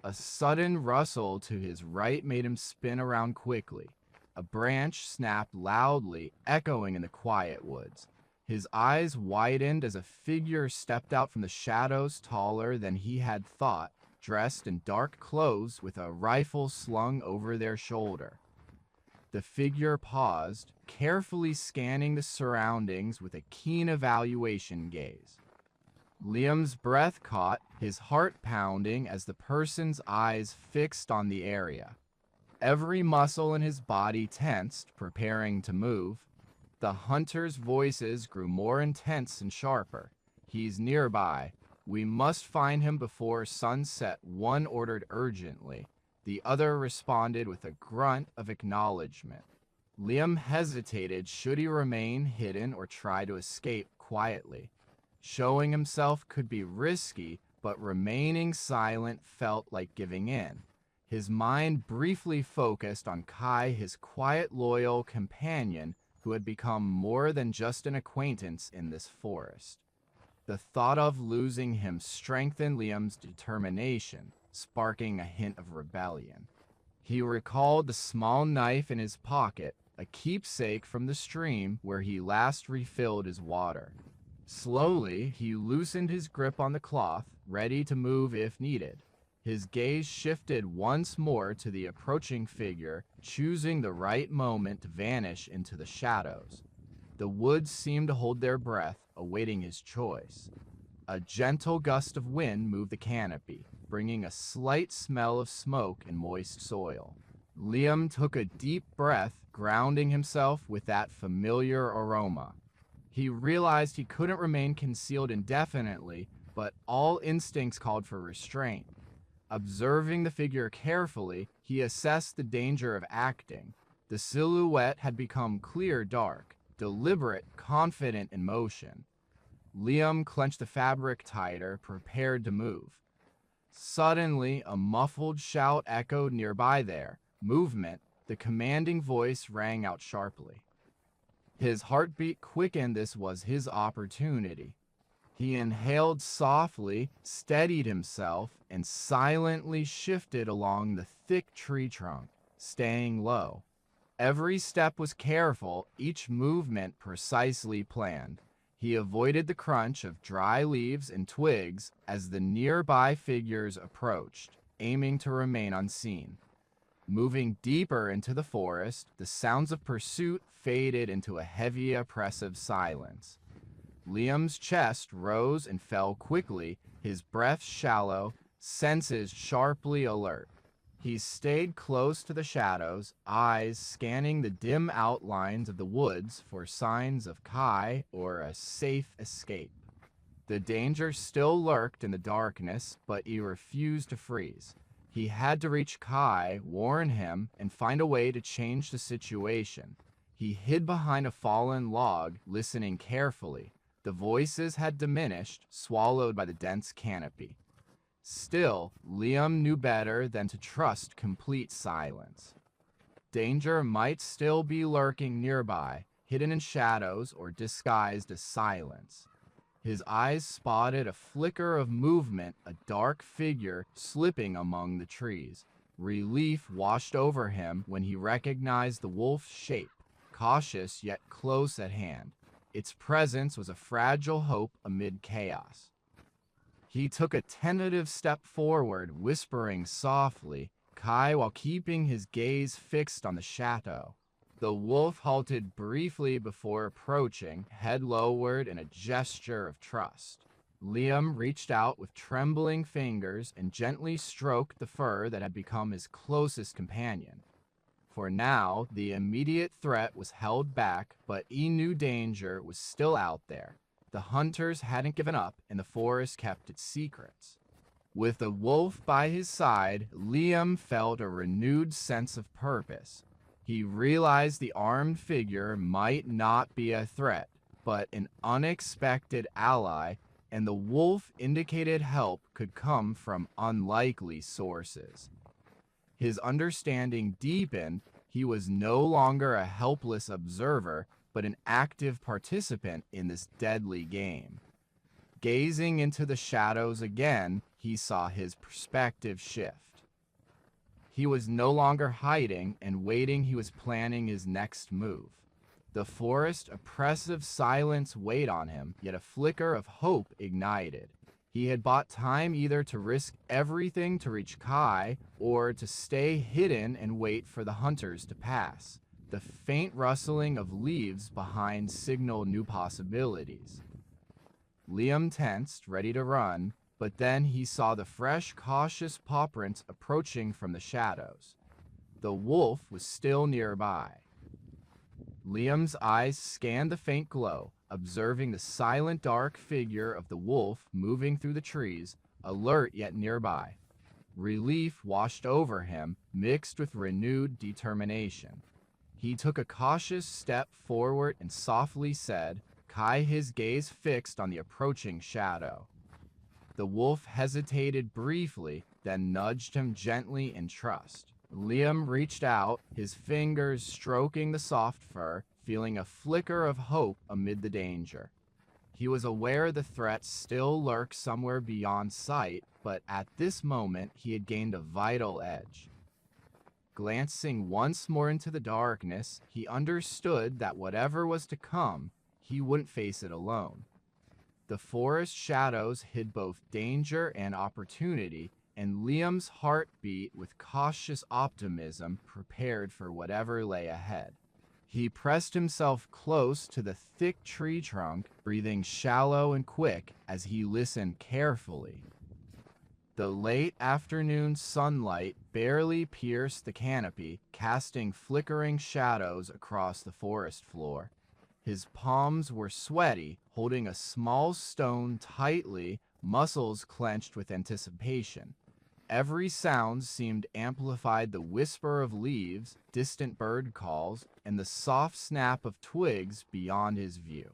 S1: A sudden rustle to his right made him spin around quickly. A branch snapped loudly, echoing in the quiet woods. His eyes widened as a figure stepped out from the shadows, taller than he had thought, dressed in dark clothes with a rifle slung over their shoulder. The figure paused, carefully scanning the surroundings with a keen evaluation gaze. Liam's breath caught, his heart pounding as the person's eyes fixed on the area. Every muscle in his body tensed, preparing to move. The hunter's voices grew more intense and sharper. "He's nearby. We must find him before sunset," one ordered urgently. The other responded with a grunt of acknowledgement. Liam hesitated should he remain hidden or try to escape quietly. Showing himself could be risky, but remaining silent felt like giving in. His mind briefly focused on Kai, his quiet, loyal companion who had become more than just an acquaintance in this forest. The thought of losing him strengthened Liam's determination, sparking a hint of rebellion. He recalled the small knife in his pocket, a keepsake from the stream where he last refilled his water. Slowly, he loosened his grip on the cloth, ready to move if needed. His gaze shifted once more to the approaching figure, choosing the right moment to vanish into the shadows. The woods seemed to hold their breath, awaiting his choice. A gentle gust of wind moved the canopy, bringing a slight smell of smoke and moist soil. Liam took a deep breath, grounding himself with that familiar aroma. He realized he couldn't remain concealed indefinitely, but all instincts called for restraint. Observing the figure carefully, he assessed the danger of acting. The silhouette had become clear dark, deliberate, confident in motion. Liam clenched the fabric tighter, prepared to move. Suddenly, a muffled shout echoed nearby there. Movement, the commanding voice rang out sharply. His heartbeat quickened. This was his opportunity. He inhaled softly, steadied himself, and silently shifted along the thick tree trunk, staying low. Every step was careful, each movement precisely planned. He avoided the crunch of dry leaves and twigs as the nearby figures approached, aiming to remain unseen. Moving deeper into the forest, the sounds of pursuit faded into a heavy, oppressive silence. Liam's chest rose and fell quickly, his breath shallow, senses sharply alert. He stayed close to the shadows, eyes scanning the dim outlines of the woods for signs of Kai or a safe escape. The danger still lurked in the darkness, but he refused to freeze. He had to reach Kai, warn him, and find a way to change the situation. He hid behind a fallen log, listening carefully. The voices had diminished, swallowed by the dense canopy. Still, Liam knew better than to trust complete silence. Danger might still be lurking nearby, hidden in shadows or disguised as silence. His eyes spotted a flicker of movement, a dark figure slipping among the trees. Relief washed over him when he recognized the wolf's shape, cautious yet close at hand. Its presence was a fragile hope amid chaos. He took a tentative step forward, whispering softly, Kai, while keeping his gaze fixed on the shadow. The wolf halted briefly before approaching, head lowered in a gesture of trust. Liam reached out with trembling fingers and gently stroked the fur that had become his closest companion. For now, the immediate threat was held back, but he knew danger was still out there. The hunters hadn't given up, and the forest kept its secrets. With the wolf by his side, Liam felt a renewed sense of purpose. He realized the armed figure might not be a threat, but an unexpected ally, and the wolf indicated help could come from unlikely sources. His understanding deepened. He was no longer a helpless observer, but an active participant in this deadly game. Gazing into the shadows again, he saw his perspective shift. He was no longer hiding and waiting, he was planning his next move. The forest's oppressive silence weighed on him, yet a flicker of hope ignited. He had bought time either to risk everything to reach Kai or to stay hidden and wait for the hunters to pass. The faint rustling of leaves behind signaled new possibilities. Liam tensed, ready to run, but then he saw the fresh, cautious paw prints approaching from the shadows. The wolf was still nearby. Liam's eyes scanned the faint glow, observing the silent dark figure of the wolf moving through the trees, alert yet nearby. Relief washed over him, mixed with renewed determination. He took a cautious step forward and softly said, his gaze fixed on the approaching shadow. The wolf hesitated briefly, then nudged him gently in trust. Liam reached out, his fingers stroking the soft fur, feeling a flicker of hope amid the danger. He was aware the threat still lurked somewhere beyond sight, but at this moment he had gained a vital edge. Glancing once more into the darkness, he understood that whatever was to come, he wouldn't face it alone. The forest shadows hid both danger and opportunity, and Liam's heart beat with cautious optimism, prepared for whatever lay ahead. He pressed himself close to the thick tree trunk, breathing shallow and quick as he listened carefully. The late afternoon sunlight barely pierced the canopy, casting flickering shadows across the forest floor. His palms were sweaty, holding a small stone tightly, muscles clenched with anticipation. Every sound seemed amplified: the whisper of leaves, distant bird calls, and the soft snap of twigs beyond his view.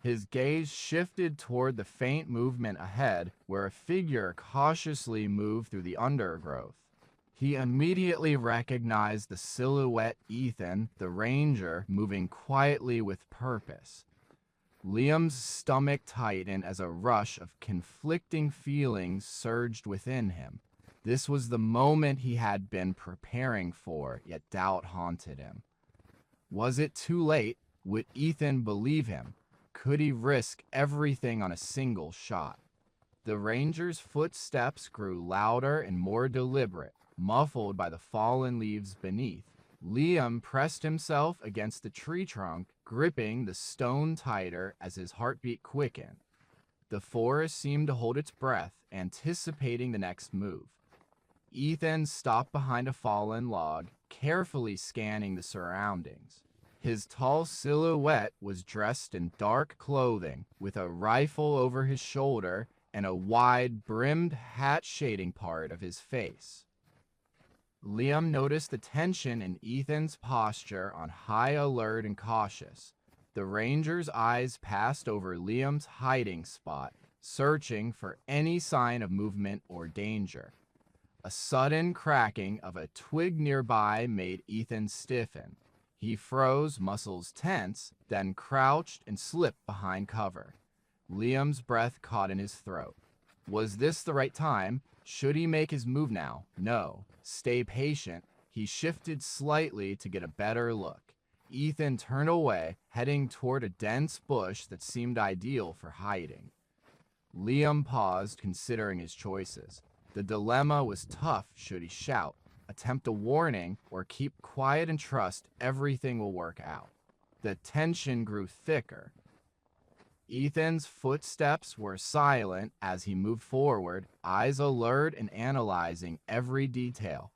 S1: His gaze shifted toward the faint movement ahead, where a figure cautiously moved through the undergrowth. He immediately recognized the silhouette Ethan, the ranger, moving quietly with purpose. Liam's stomach tightened as a rush of conflicting feelings surged within him. This was the moment he had been preparing for, yet doubt haunted him. Was it too late? Would Ethan believe him? Could he risk everything on a single shot? The ranger's footsteps grew louder and more deliberate, muffled by the fallen leaves beneath. Liam pressed himself against the tree trunk, gripping the stone tighter as his heartbeat quickened. The forest seemed to hold its breath, anticipating the next move. Ethan stopped behind a fallen log, carefully scanning the surroundings. His tall silhouette was dressed in dark clothing, with a rifle over his shoulder and a wide-brimmed hat shading part of his face. Liam noticed the tension in Ethan's posture, on high alert and cautious. The ranger's eyes passed over Liam's hiding spot, searching for any sign of movement or danger. A sudden cracking of a twig nearby made Ethan stiffen. He froze, muscles tense, then crouched and slipped behind cover. Liam's breath caught in his throat. Was this the right time? Should he make his move now? No. Stay patient. He shifted slightly to get a better look. Ethan turned away, heading toward a dense bush that seemed ideal for hiding. Liam paused, considering his choices. The dilemma was tough. Should he shout, attempt a warning, or keep quiet and trust everything will work out? The tension grew thicker. Ethan's footsteps were silent as he moved forward, eyes alert and analyzing every detail.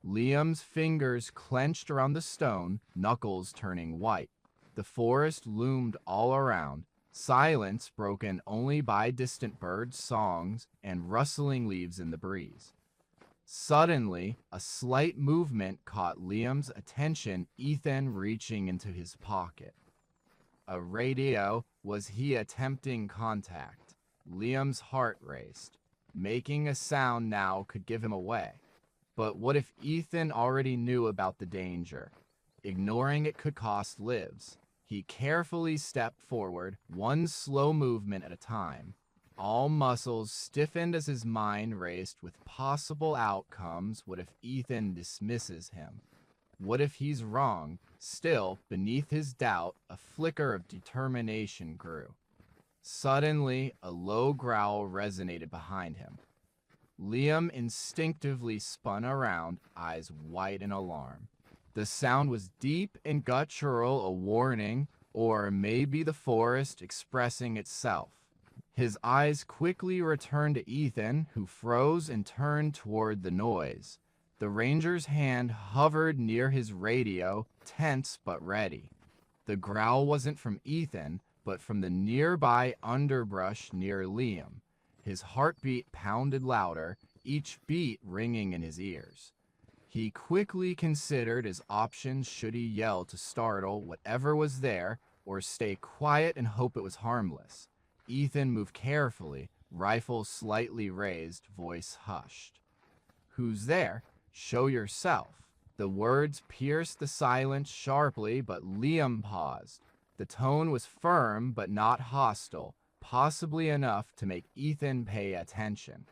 S1: Liam's fingers clenched around the stone, knuckles turning white. The forest loomed all around, silence broken only by distant bird songs and rustling leaves in the breeze. Suddenly, a slight movement caught Liam's attention, Ethan reaching into his pocket. A radio. Was he attempting contact? Liam's heart raced. Making a sound now could give him away. But what if Ethan already knew about the danger? Ignoring it could cost lives. He carefully stepped forward, one slow movement at a time. All muscles stiffened as his mind raced with possible outcomes. What if Ethan dismisses him? What if he's wrong? Still, beneath his doubt, a flicker of determination grew. Suddenly, a low growl resonated behind him. Liam instinctively spun around, eyes wide in alarm. The sound was deep and guttural, a warning, or maybe the forest expressing itself. His eyes quickly returned to Ethan, who froze and turned toward the noise. The ranger's hand hovered near his radio, tense but ready. The growl wasn't from Ethan, but from the nearby underbrush near Liam. His heartbeat pounded louder, each beat ringing in his ears. He quickly considered his options should he yell to startle whatever was there or stay quiet and hope it was harmless. Ethan moved carefully, rifle slightly raised, voice hushed. "Who's there? Show yourself." The words pierced the silence sharply, but Liam paused. The tone was firm but not hostile, possibly enough to make Ethan pay attention.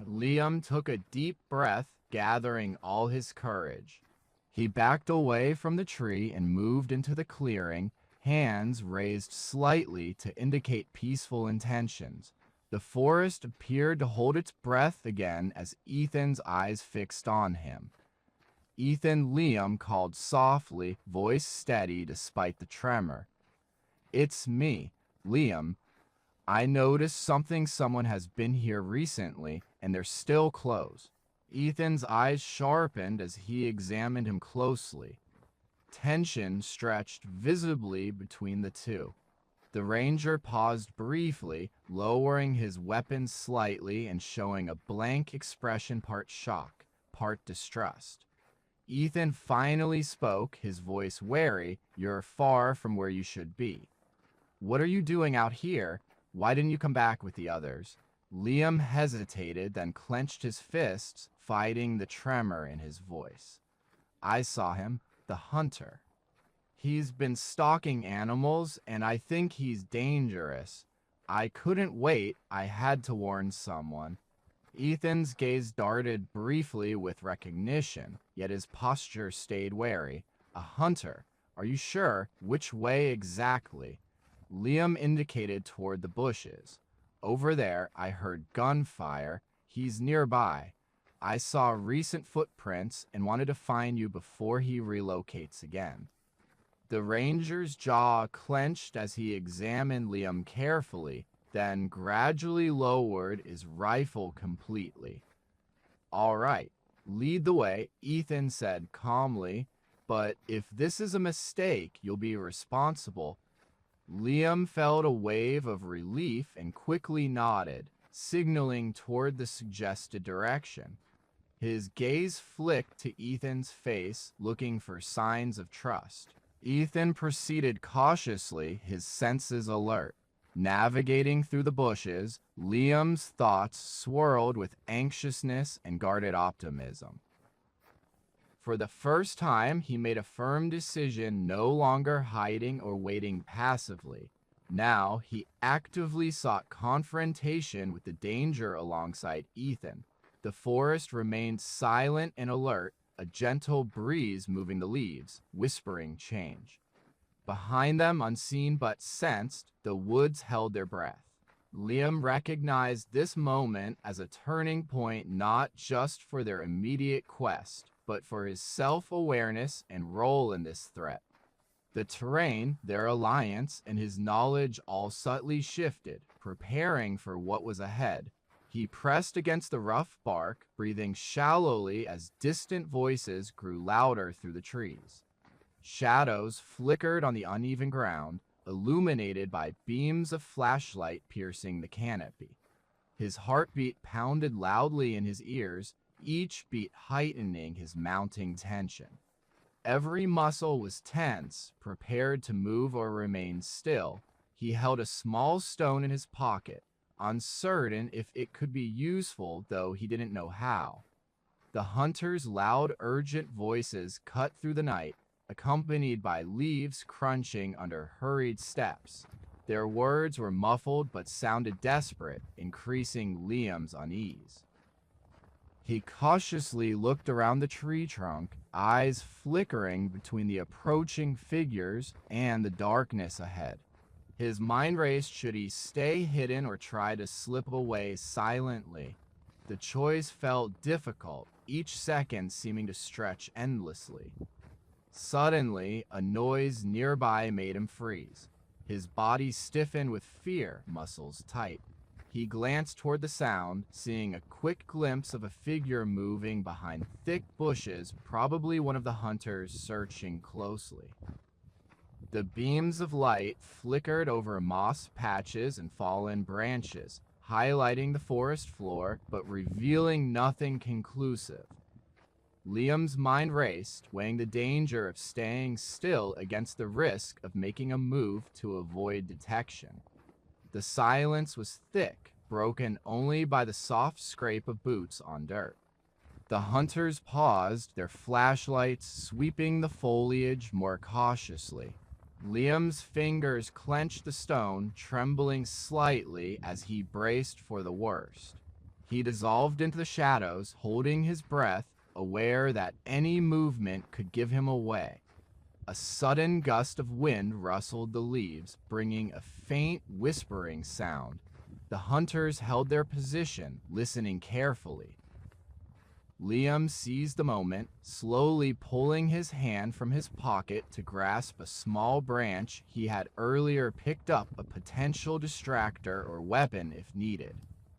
S1: Liam took a deep breath, gathering all his courage. He backed away from the tree and moved into the clearing, hands raised slightly to indicate peaceful intentions. The forest appeared to hold its breath again as Ethan's eyes fixed on him. Liam called softly, voice steady despite the tremor. "It's me, Liam. I noticed someone has been here recently, and they're still close." Ethan's eyes sharpened as he examined him closely. Tension stretched visibly between the two. The ranger paused briefly, lowering his weapon slightly and showing a blank expression, part shock, part distrust. Ethan finally spoke, his voice wary. "You're far from where you should be." "What are you doing out here? Why didn't you come back with the others?" Liam hesitated, then clenched his fists, fighting the tremor in his voice. "I saw him, the hunter. He's been stalking animals, and I think he's dangerous. I couldn't wait, I had to warn someone." Ethan's gaze darted briefly with recognition, yet his posture stayed wary. "A hunter? Are you sure? Which way exactly?" Liam indicated toward the bushes. "Over there, I heard gunfire. He's nearby. I saw recent footprints and wanted to find you before he relocates again." The ranger's jaw clenched as he examined Liam carefully, then gradually lowered his rifle completely. "All right, lead the way," Ethan said calmly, "but if this is a mistake, you'll be responsible." Liam felt a wave of relief and quickly nodded, signaling toward the suggested direction. His gaze flicked to Ethan's face, looking for signs of trust. Ethan proceeded cautiously, his senses alert. Navigating through the bushes, Liam's thoughts swirled with anxiousness and guarded optimism. For the first time, he made a firm decision, no longer hiding or waiting passively. Now, he actively sought confrontation with the danger alongside Ethan. The forest remained silent and alert, a gentle breeze moving the leaves, whispering change. Behind them, unseen but sensed, the woods held their breath. Liam recognized this moment as a turning point, not just for their immediate quest, but for his self-awareness and role in this threat. The terrain, their alliance, and his knowledge all subtly shifted, preparing for what was ahead. He pressed against the rough bark, breathing shallowly as distant voices grew louder through the trees. Shadows flickered on the uneven ground, illuminated by beams of flashlight piercing the canopy. His heartbeat pounded loudly in his ears, each beat heightening his mounting tension. Every muscle was tense, prepared to move or remain still. He held a small stone in his pocket, uncertain if it could be useful, though he didn't know how. The hunter's loud, urgent voices cut through the night, accompanied by leaves crunching under hurried steps. Their words were muffled but sounded desperate, increasing Liam's unease. He cautiously looked around the tree trunk, eyes flickering between the approaching figures and the darkness ahead. His mind raced, should he stay hidden or try to slip away silently? The choice felt difficult, each second seeming to stretch endlessly. Suddenly, a noise nearby made him freeze. His body stiffened with fear, muscles tight. He glanced toward the sound, seeing a quick glimpse of a figure moving behind thick bushes, probably one of the hunters searching closely. The beams of light flickered over moss patches and fallen branches, highlighting the forest floor but revealing nothing conclusive. Liam's mind raced, weighing the danger of staying still against the risk of making a move to avoid detection. The silence was thick, broken only by the soft scrape of boots on dirt. The hunters paused, their flashlights sweeping the foliage more cautiously. Liam's fingers clenched the stone, trembling slightly as he braced for the worst. He dissolved into the shadows, holding his breath, aware that any movement could give him away. A sudden gust of wind rustled the leaves, bringing a faint whispering sound. The hunters held their position, listening carefully. Liam seized the moment, slowly pulling his hand from his pocket to grasp a small branch he had earlier picked up, a potential distractor or weapon if needed.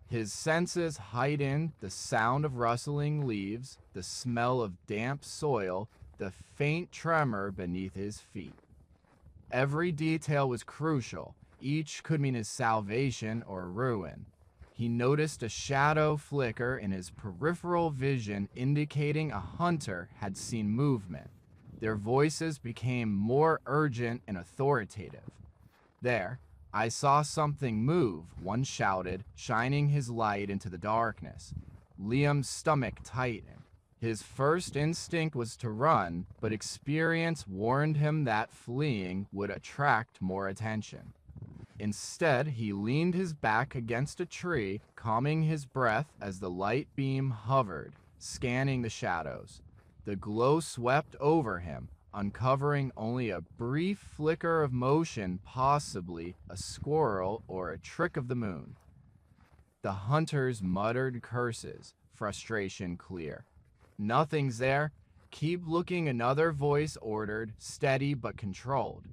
S1: His senses heightened, the sound of rustling leaves, the smell of damp soil, the faint tremor beneath his feet. Every detail was crucial. Each could mean his salvation or ruin. He noticed a shadow flicker in his peripheral vision, indicating a hunter had seen movement. Their voices became more urgent and authoritative. "There, I saw something move," one shouted, shining his light into the darkness. Liam's stomach tightened. His first instinct was to run, but experience warned him that fleeing would attract more attention. Instead, he leaned his back against a tree, calming his breath as the light beam hovered, scanning the shadows. The glow swept over him, uncovering only a brief flicker of motion, possibly a squirrel or a trick of the moon. The hunters muttered curses, frustration clear. "Nothing's there. Keep looking," another voice ordered, steady but controlled.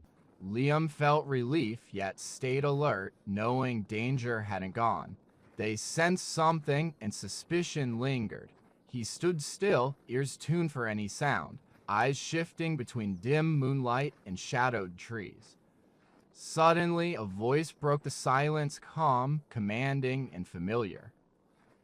S1: Liam felt relief, yet stayed alert, knowing danger hadn't gone. They sensed something, and suspicion lingered. He stood still, ears tuned for any sound, eyes shifting between dim moonlight and shadowed trees. Suddenly, a voice broke the silence, calm, commanding, and familiar.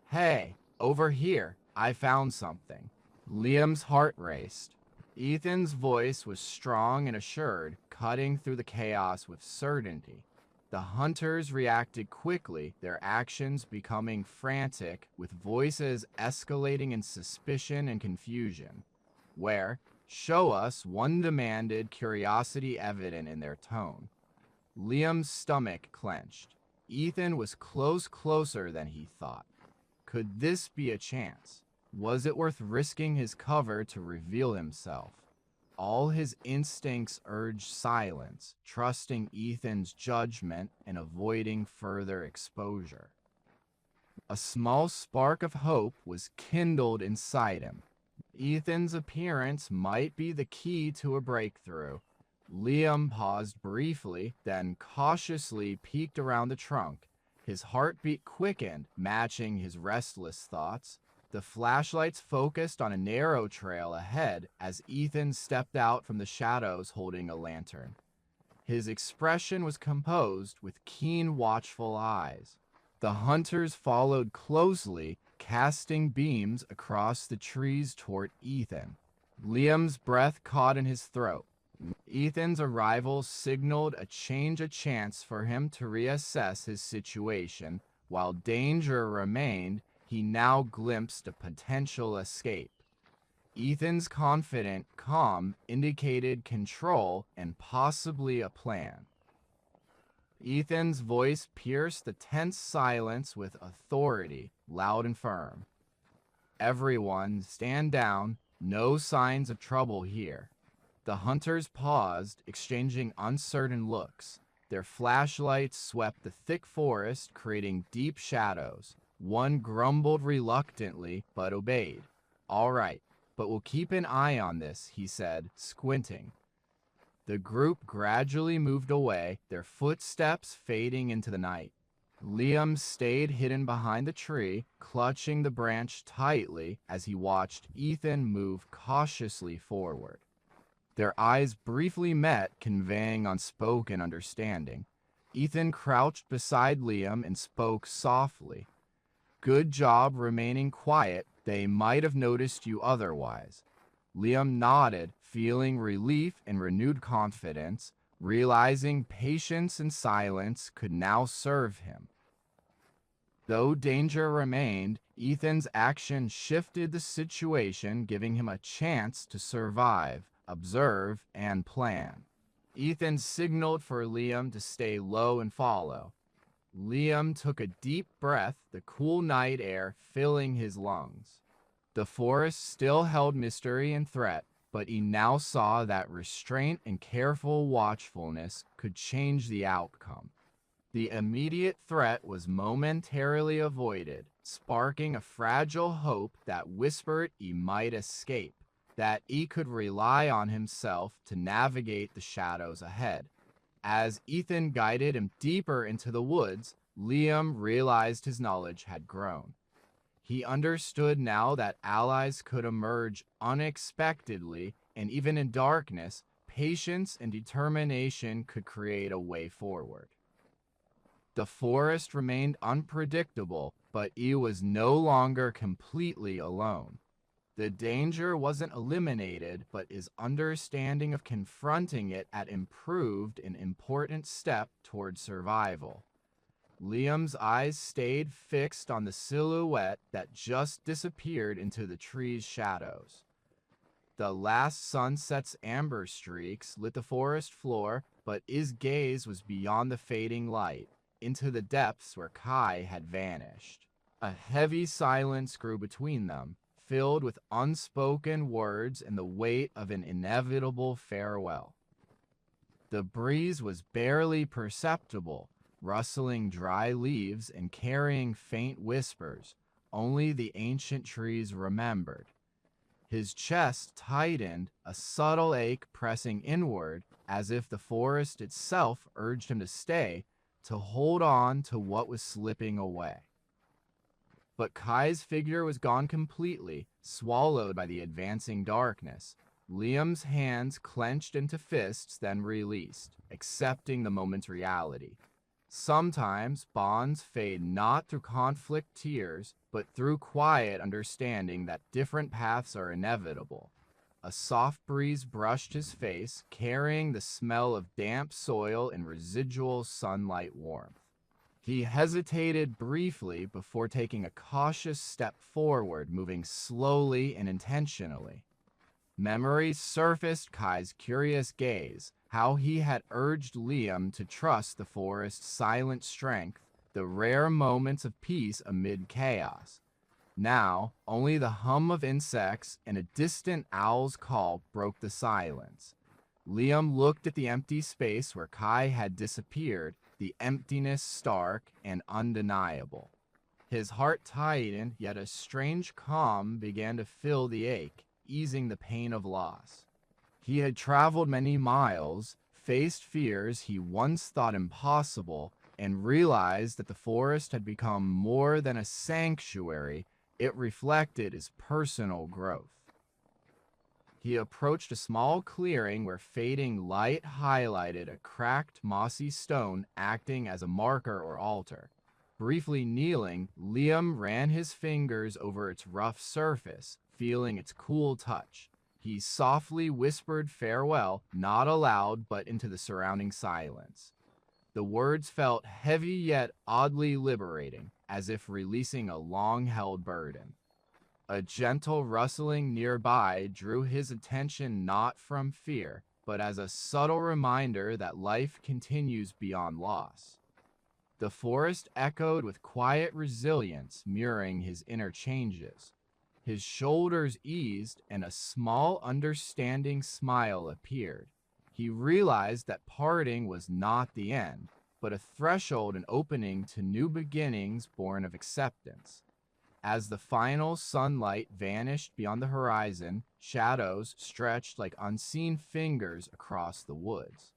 S1: "Hey, over here, I found something." Liam's heart raced. Ethan's voice was strong and assured, cutting through the chaos with certainty. The hunters reacted quickly, their actions becoming frantic, with voices escalating in suspicion and confusion. "Where? Show us," one demanded, curiosity evident in their tone. Liam's stomach clenched. Ethan was closer than he thought. Could this be a chance? Was it worth risking his cover to reveal himself? All his instincts urged silence, trusting Ethan's judgment and avoiding further exposure. A small spark of hope was kindled inside him. Ethan's appearance might be the key to a breakthrough. Liam paused briefly, then cautiously peeked around the trunk. His heartbeat quickened, matching his restless thoughts. The flashlights focused on a narrow trail ahead as Ethan stepped out from the shadows holding a lantern. His expression was composed with keen, watchful eyes. The hunters followed closely, casting beams across the trees toward Ethan. Liam's breath caught in his throat. Ethan's arrival signaled a chance for him to reassess his situation. While danger remained, he now glimpsed a potential escape. Ethan's confident calm indicated control and possibly a plan. Ethan's voice pierced the tense silence with authority, loud and firm. "Everyone, stand down. No signs of trouble here." The hunters paused, exchanging uncertain looks. Their flashlights swept the thick forest, creating deep shadows. One grumbled reluctantly, but obeyed. "All right, but we'll keep an eye on this," he said, squinting. The group gradually moved away, their footsteps fading into the night. Liam stayed hidden behind the tree, clutching the branch tightly as he watched Ethan move cautiously forward. Their eyes briefly met, conveying unspoken understanding. Ethan crouched beside Liam and spoke softly. "Good job remaining quiet. They might have noticed you otherwise." Liam nodded, feeling relief and renewed confidence, realizing patience and silence could now serve him. Though danger remained, Ethan's action shifted the situation, giving him a chance to survive, observe, and plan. Ethan signaled for Liam to stay low and follow. Liam took a deep breath, the cool night air filling his lungs. The forest still held mystery and threat, but he now saw that restraint and careful watchfulness could change the outcome. The immediate threat was momentarily avoided, sparking a fragile hope that whispered he might escape, that he could rely on himself to navigate the shadows ahead. As Ethan guided him deeper into the woods, Liam realized his knowledge had grown. He understood now that allies could emerge unexpectedly, and even in darkness, patience and determination could create a way forward. The forest remained unpredictable, but he was no longer completely alone. The danger wasn't eliminated, but his understanding of confronting it had improved, an important step toward survival. Liam's eyes stayed fixed on the silhouette that just disappeared into the tree's shadows. The last sunset's amber streaks lit the forest floor, but his gaze was beyond the fading light, into the depths where Kai had vanished. A heavy silence grew between them, filled with unspoken words and the weight of an inevitable farewell. The breeze was barely perceptible, rustling dry leaves and carrying faint whispers, only the ancient trees remembered. His chest tightened, a subtle ache pressing inward, as if the forest itself urged him to stay, to hold on to what was slipping away. But Kai's figure was gone completely, swallowed by the advancing darkness. Liam's hands clenched into fists, then released, accepting the moment's reality. Sometimes bonds fade not through conflict tears, but through quiet understanding that different paths are inevitable. A soft breeze brushed his face, carrying the smell of damp soil and residual sunlight warmth. He hesitated briefly before taking a cautious step forward, moving slowly and intentionally. Memories surfaced Kai's curious gaze, how he had urged Liam to trust the forest's silent strength, the rare moments of peace amid chaos. Now, only the hum of insects and a distant owl's call broke the silence. Liam looked at the empty space where Kai had disappeared, the emptiness stark and undeniable. His heart tightened, yet a strange calm began to fill the ache, easing the pain of loss. He had traveled many miles, faced fears he once thought impossible, and realized that the forest had become more than a sanctuary. It reflected his personal growth. He approached a small clearing where fading light highlighted a cracked, mossy stone acting as a marker or altar. Briefly kneeling, Liam ran his fingers over its rough surface, feeling its cool touch. He softly whispered farewell, not aloud but into the surrounding silence. The words felt heavy yet oddly liberating, as if releasing a long-held burden. A gentle rustling nearby drew his attention not from fear, but as a subtle reminder that life continues beyond loss. The forest echoed with quiet resilience, mirroring his inner changes. His shoulders eased, and a small, understanding smile appeared. He realized that parting was not the end, but a threshold and opening to new beginnings born of acceptance. As the final sunlight vanished beyond the horizon, shadows stretched like unseen fingers across the woods.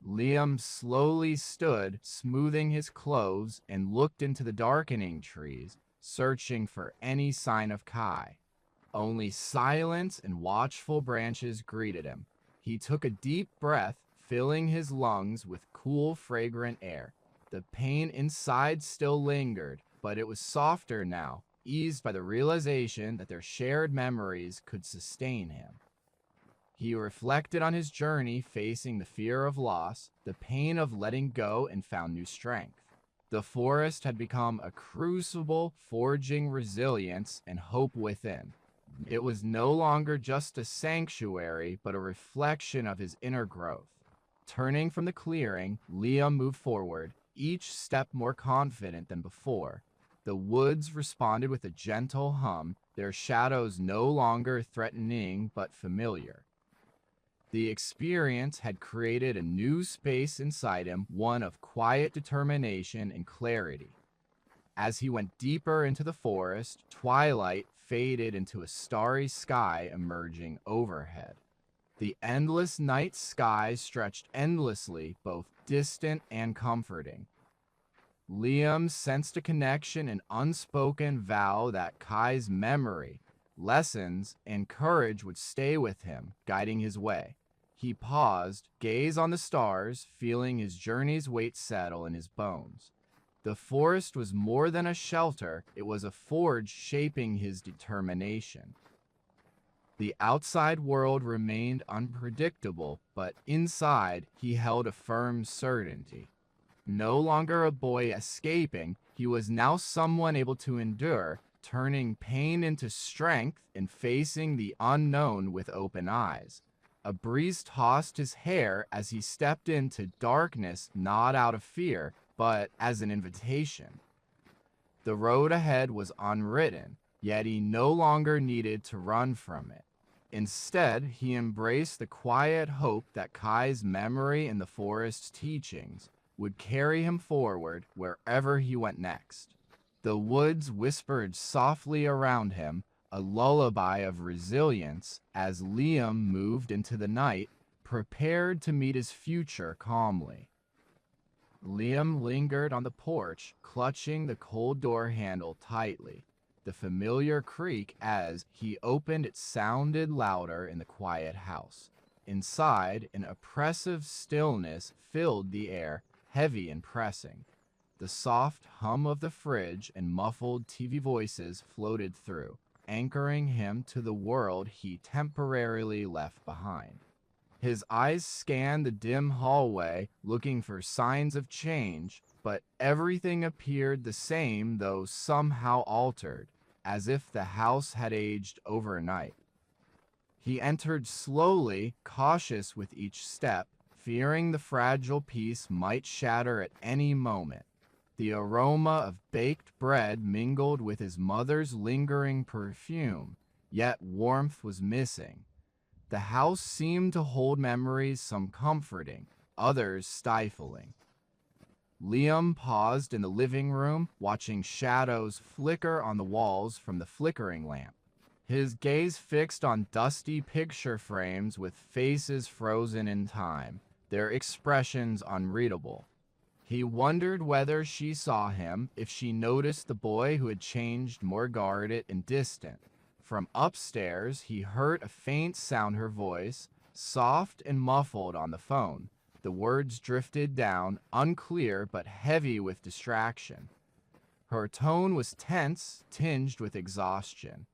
S1: Liam slowly stood, smoothing his clothes, and looked into the darkening trees, searching for any sign of Kai. Only silence and watchful branches greeted him. He took a deep breath, filling his lungs with cool, fragrant air. The pain inside still lingered, but it was softer now, eased by the realization that their shared memories could sustain him. He reflected on his journey, facing the fear of loss, the pain of letting go, and found new strength. The forest had become a crucible, forging resilience and hope within. It was no longer just a sanctuary, but a reflection of his inner growth. Turning from the clearing, Liam moved forward, each step more confident than before. The woods responded with a gentle hum, their shadows no longer threatening but familiar. The experience had created a new space inside him, one of quiet determination and clarity. As he went deeper into the forest, twilight faded into a starry sky emerging overhead. The endless night sky stretched endlessly, both distant and comforting. Liam sensed a connection, an unspoken vow that Kai's memory, lessons, and courage would stay with him, guiding his way. He paused, gazed on the stars, feeling his journey's weight settle in his bones. The forest was more than a shelter, it was a forge shaping his determination. The outside world remained unpredictable, but inside he held a firm certainty. No longer a boy escaping, he was now someone able to endure, turning pain into strength and facing the unknown with open eyes. A breeze tossed his hair as he stepped into darkness, not out of fear, but as an invitation. The road ahead was unwritten, yet he no longer needed to run from it. Instead, he embraced the quiet hope that Kai's memory and the forest's teachings would carry him forward wherever he went next. The woods whispered softly around him, a lullaby of resilience as Liam moved into the night, prepared to meet his future calmly. Liam lingered on the porch, clutching the cold door handle tightly. The familiar creak as he opened it sounded louder in the quiet house. Inside, an oppressive stillness filled the air, heavy and pressing. The soft hum of the fridge and muffled TV voices floated through, anchoring him to the world he temporarily left behind. His eyes scanned the dim hallway, looking for signs of change, but everything appeared the same, though somehow altered, as if the house had aged overnight. He entered slowly, cautious with each step, fearing the fragile piece might shatter at any moment. The aroma of baked bread mingled with his mother's lingering perfume, yet warmth was missing. The house seemed to hold memories, some comforting, others stifling. Liam paused in the living room, watching shadows flicker on the walls from the flickering lamp. His gaze fixed on dusty picture frames with faces frozen in time, their expressions unreadable. He wondered whether she saw him, if she noticed the boy who had changed, more guarded and distant. From upstairs, he heard a faint sound, her voice, soft and muffled on the phone. The words drifted down, unclear but heavy with distraction. Her tone was tense, tinged with exhaustion.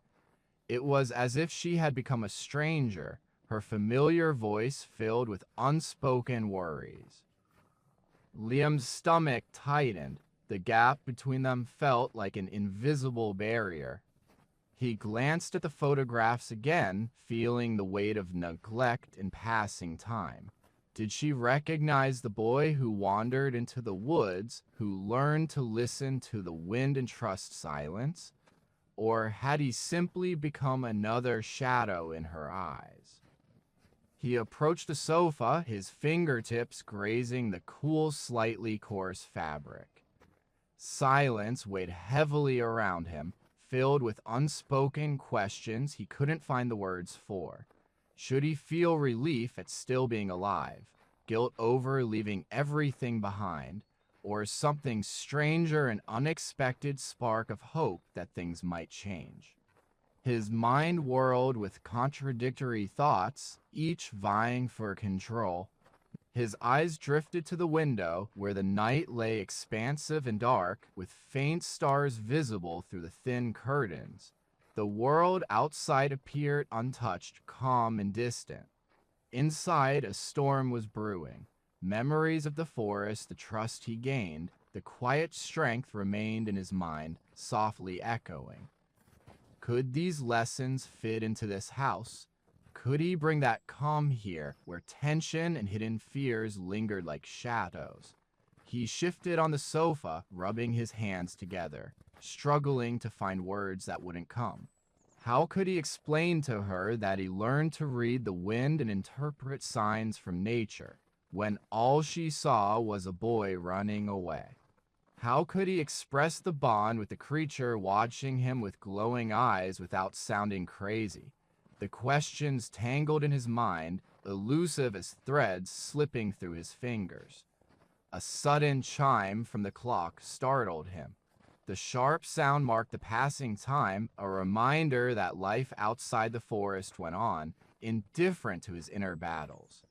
S1: It was as if she had become a stranger, her familiar voice filled with unspoken worries. Liam's stomach tightened. The gap between them felt like an invisible barrier. He glanced at the photographs again, feeling the weight of neglect and passing time. Did she recognize the boy who wandered into the woods, who learned to listen to the wind and trust silence? Or had he simply become another shadow in her eyes? He approached the sofa, his fingertips grazing the cool, slightly coarse fabric. Silence weighed heavily around him, filled with unspoken questions he couldn't find the words for. Should he feel relief at still being alive, guilt over leaving everything behind, or something stranger, an unexpected spark of hope that things might change? His mind whirled with contradictory thoughts, each vying for control. His eyes drifted to the window, where the night lay expansive and dark, with faint stars visible through the thin curtains. The world outside appeared untouched, calm, and distant. Inside, a storm was brewing. Memories of the forest, the trust he gained, the quiet strength remained in his mind, softly echoing. Could these lessons fit into this house? Could he bring that calm here, where tension and hidden fears lingered like shadows? He shifted on the sofa, rubbing his hands together, struggling to find words that wouldn't come. How could he explain to her that he learned to read the wind and interpret signs from nature, when all she saw was a boy running away? How could he express the bond with the creature watching him with glowing eyes without sounding crazy? The questions tangled in his mind, elusive as threads slipping through his fingers. A sudden chime from the clock startled him. The sharp sound marked the passing time, a reminder that life outside the forest went on, indifferent to his inner battles.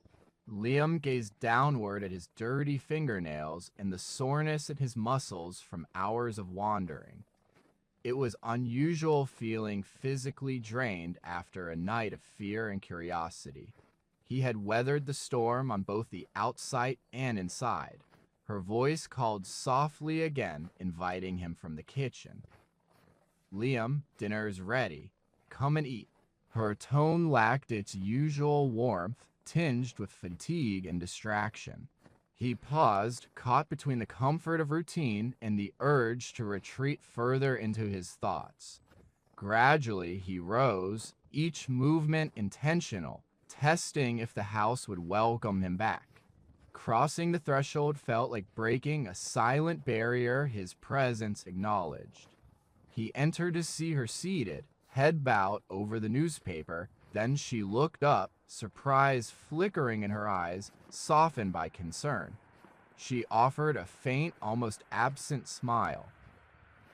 S1: Liam gazed downward at his dirty fingernails and the soreness in his muscles from hours of wandering. It was unusual feeling physically drained after a night of fear and curiosity. He had weathered the storm on both the outside and inside. Her voice called softly again, inviting him from the kitchen. "Liam, dinner's ready. Come and eat." Her tone lacked its usual warmth, tinged with fatigue and distraction. He paused, caught between the comfort of routine and the urge to retreat further into his thoughts. Gradually, he rose, each movement intentional, testing if the house would welcome him back. Crossing the threshold felt like breaking a silent barrier his presence acknowledged. He entered to see her seated, head bowed over the newspaper. Then she looked up, surprise flickering in her eyes, softened by concern. She offered a faint, almost absent smile.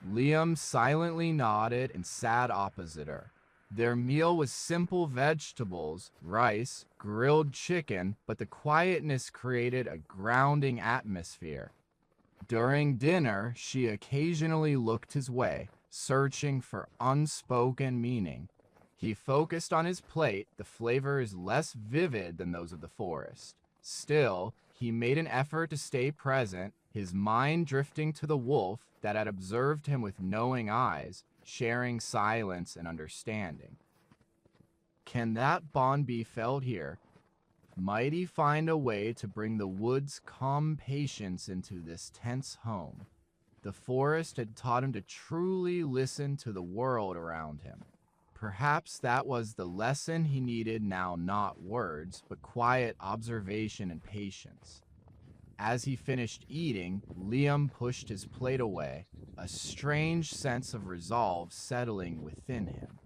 S1: Liam silently nodded and sat opposite her. Their meal was simple vegetables, rice, grilled chicken, but the quietness created a grounding atmosphere. During dinner, she occasionally looked his way, searching for unspoken meaning. He focused on his plate, the flavors less vivid than those of the forest. Still, he made an effort to stay present, his mind drifting to the wolf that had observed him with knowing eyes, sharing silence and understanding. Can that bond be felt here? Might he find a way to bring the wood's calm patience into this tense home? The forest had taught him to truly listen to the world around him. Perhaps that was the lesson he needed now, not words, but quiet observation and patience. As he finished eating, Liam pushed his plate away, a strange sense of resolve settling within him.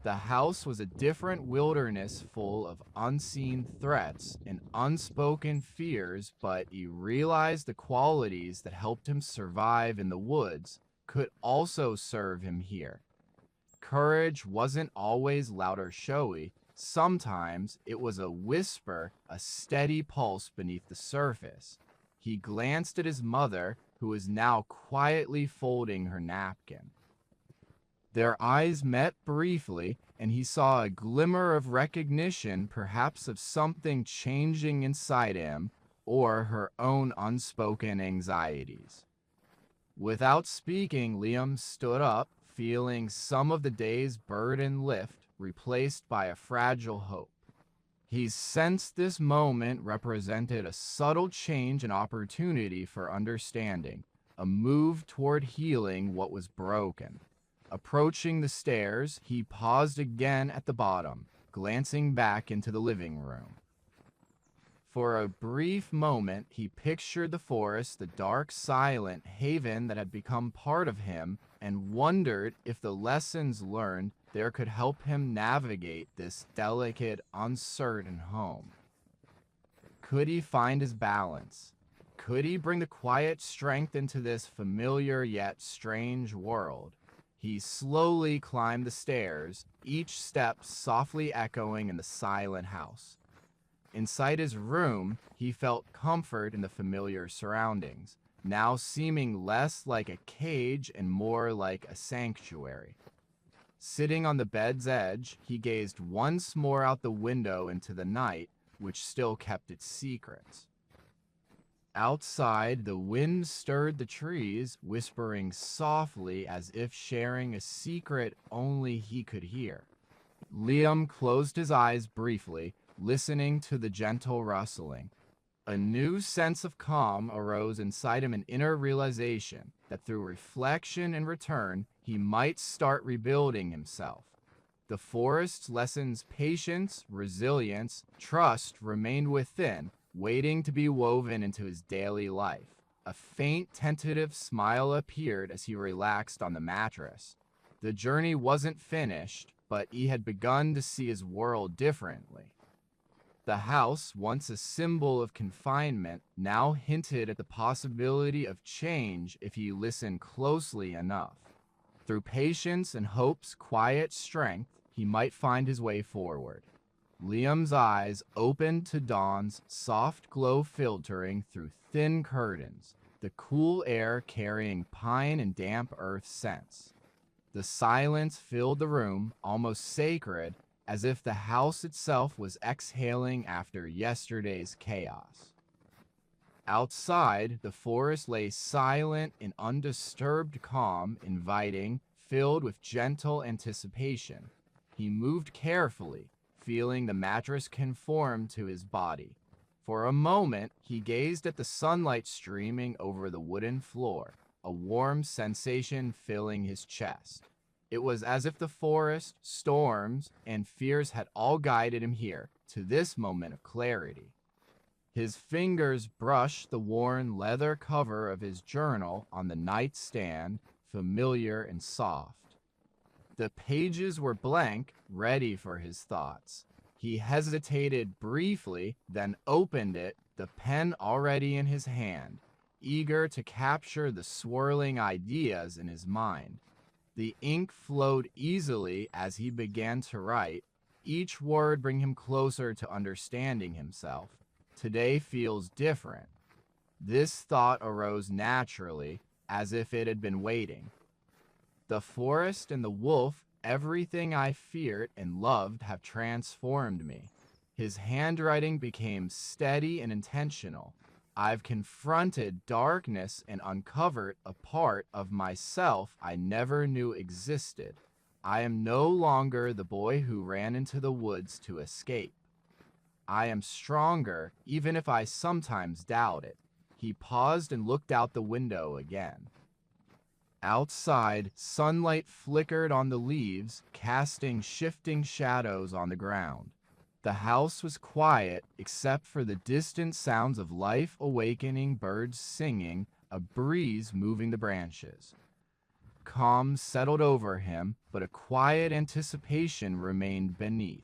S1: The house was a different wilderness full of unseen threats and unspoken fears, but he realized the qualities that helped him survive in the woods could also serve him here. Courage wasn't always loud or showy. Sometimes it was a whisper, a steady pulse beneath the surface. He glanced at his mother, who was now quietly folding her napkin. Their eyes met briefly, and he saw a glimmer of recognition, perhaps of something changing inside him, or her own unspoken anxieties. Without speaking, Liam stood up, feeling some of the day's burden lift, replaced by a fragile hope. He sensed this moment represented a subtle change and opportunity for understanding, a move toward healing what was broken. Approaching the stairs, he paused again at the bottom, glancing back into the living room. For a brief moment, he pictured the forest, the dark, silent haven that had become part of him, and wondered if the lessons learned there could help him navigate this delicate, uncertain home. Could he find his balance? Could he bring the quiet strength into this familiar yet strange world? He slowly climbed the stairs, each step softly echoing in the silent house. Inside his room, he felt comfort in the familiar surroundings, now seeming less like a cage and more like a sanctuary. Sitting on the bed's edge, he gazed once more out the window into the night, which still kept its secrets. Outside, the wind stirred the trees, whispering softly as if sharing a secret only he could hear. Liam closed his eyes briefly, listening to the gentle rustling. A new sense of calm arose inside him, an inner realization that through reflection and return, he might start rebuilding himself. The forest's lessons patience, resilience, trust remained within, waiting to be woven into his daily life. A faint, tentative smile appeared as he relaxed on the mattress. The journey wasn't finished, but he had begun to see his world differently. The house, once a symbol of confinement, now hinted at the possibility of change if he listened closely enough. Through patience and hope's quiet strength, he might find his way forward. Liam's eyes opened to dawn's soft glow filtering through thin curtains, the cool air carrying pine and damp earth scents. The silence filled the room, almost sacred, as if the house itself was exhaling after yesterday's chaos. Outside, the forest lay silent in undisturbed calm, inviting, filled with gentle anticipation. He moved carefully, feeling the mattress conform to his body. For a moment, he gazed at the sunlight streaming over the wooden floor, a warm sensation filling his chest. It was as if the forest, storms, and fears had all guided him here, to this moment of clarity. His fingers brushed the worn leather cover of his journal on the nightstand, familiar and soft. The pages were blank, ready for his thoughts. He hesitated briefly, then opened it, the pen already in his hand, eager to capture the swirling ideas in his mind. The ink flowed easily as he began to write, each word bringing him closer to understanding himself. Today feels different. This thought arose naturally, as if it had been waiting. The forest and the wolf, everything I feared and loved, have transformed me. His handwriting became steady and intentional. I've confronted darkness and uncovered a part of myself I never knew existed. I am no longer the boy who ran into the woods to escape. I am stronger, even if I sometimes doubt it. He paused and looked out the window again. Outside, sunlight flickered on the leaves, casting shifting shadows on the ground. The house was quiet, except for the distant sounds of life awakening, birds singing, a breeze moving the branches. Calm settled over him, but a quiet anticipation remained beneath.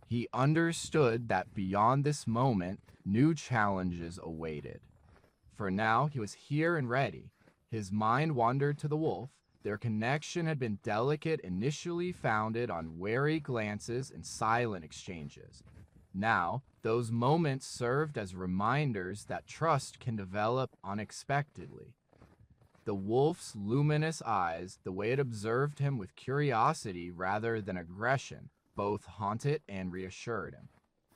S1: He understood that beyond this moment, new challenges awaited. For now, he was here and ready. His mind wandered to the wolf. Their connection had been delicate, initially founded on wary glances and silent exchanges. Now, those moments served as reminders that trust can develop unexpectedly. The wolf's luminous eyes, the way it observed him with curiosity rather than aggression, both haunted and reassured him.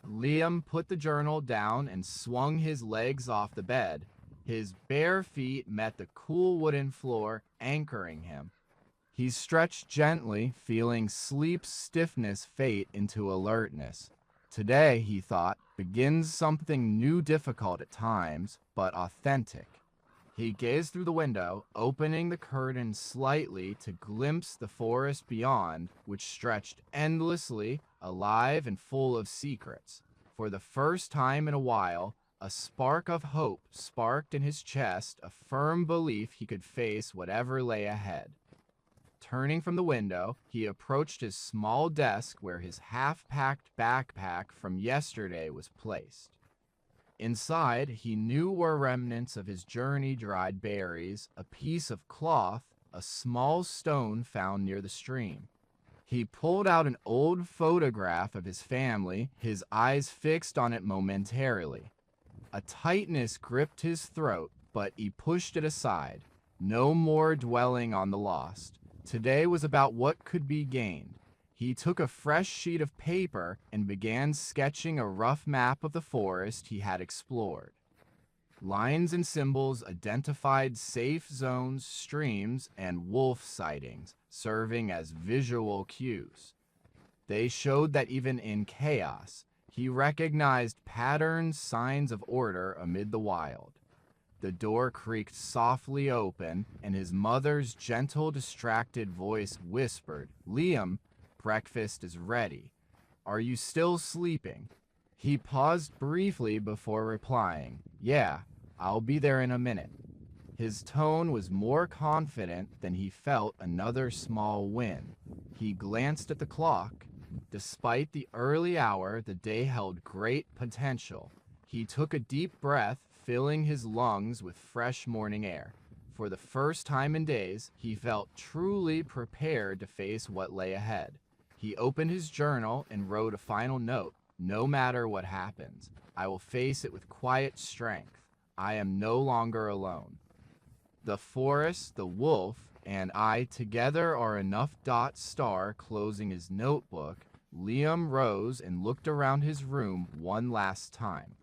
S1: Liam put the journal down and swung his legs off the bed. His bare feet met the cool wooden floor, anchoring him. He stretched gently, feeling sleep's stiffness fade into alertness. Today, he thought, begins something new, difficult at times, but authentic. He gazed through the window, opening the curtain slightly to glimpse the forest beyond, which stretched endlessly, alive and full of secrets. For the first time in a while, a spark of hope sparked in his chest, a firm belief he could face whatever lay ahead. Turning from the window, he approached his small desk where his half-packed backpack from yesterday was placed. Inside, he knew were remnants of his journey-dried berries, a piece of cloth, a small stone found near the stream. He pulled out an old photograph of his family, his eyes fixed on it momentarily. A tightness gripped his throat, but he pushed it aside. No more dwelling on the lost. Today was about what could be gained. He took a fresh sheet of paper and began sketching a rough map of the forest he had explored. Lines and symbols identified safe zones, streams, and wolf sightings, serving as visual cues. They showed that even in chaos, he recognized patterns, signs of order amid the wild. The door creaked softly open, and his mother's gentle, distracted voice whispered, "Liam, breakfast is ready. Are you still sleeping?" He paused briefly before replying, "Yeah, I'll be there in a minute." His tone was more confident than he felt another small win. He glanced at the clock. Despite the early hour, the day held great potential. He took a deep breath, filling his lungs with fresh morning air. For the first time in days, he felt truly prepared to face what lay ahead. He opened his journal and wrote a final note. "No matter what happens, I will face it with quiet strength. I am no longer alone. The forest, the wolf, and I together are enough." Star closing his notebook, Liam rose and looked around his room one last time.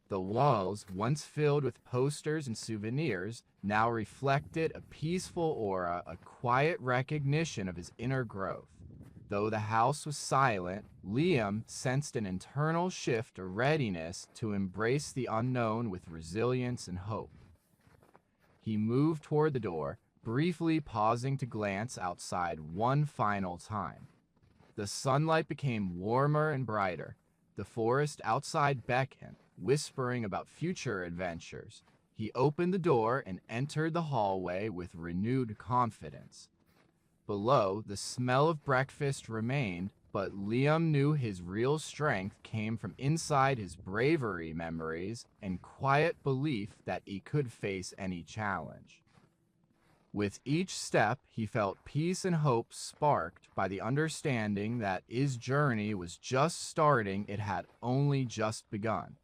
S1: The walls, once filled with posters and souvenirs, now reflected a peaceful aura, a quiet recognition of his inner growth. Though the house was silent, Liam sensed an internal shift, a readiness to embrace the unknown with resilience and hope. He moved toward the door, briefly pausing to glance outside one final time. The sunlight became warmer and brighter. The forest outside beckoned, whispering about future adventures. He opened the door and entered the hallway with renewed confidence. Below, the smell of breakfast remained, but Liam knew his real strength came from inside his bravery memories and quiet belief that he could face any challenge. With each step, he felt peace and hope sparked by the understanding that his journey was just starting, it had only just begun.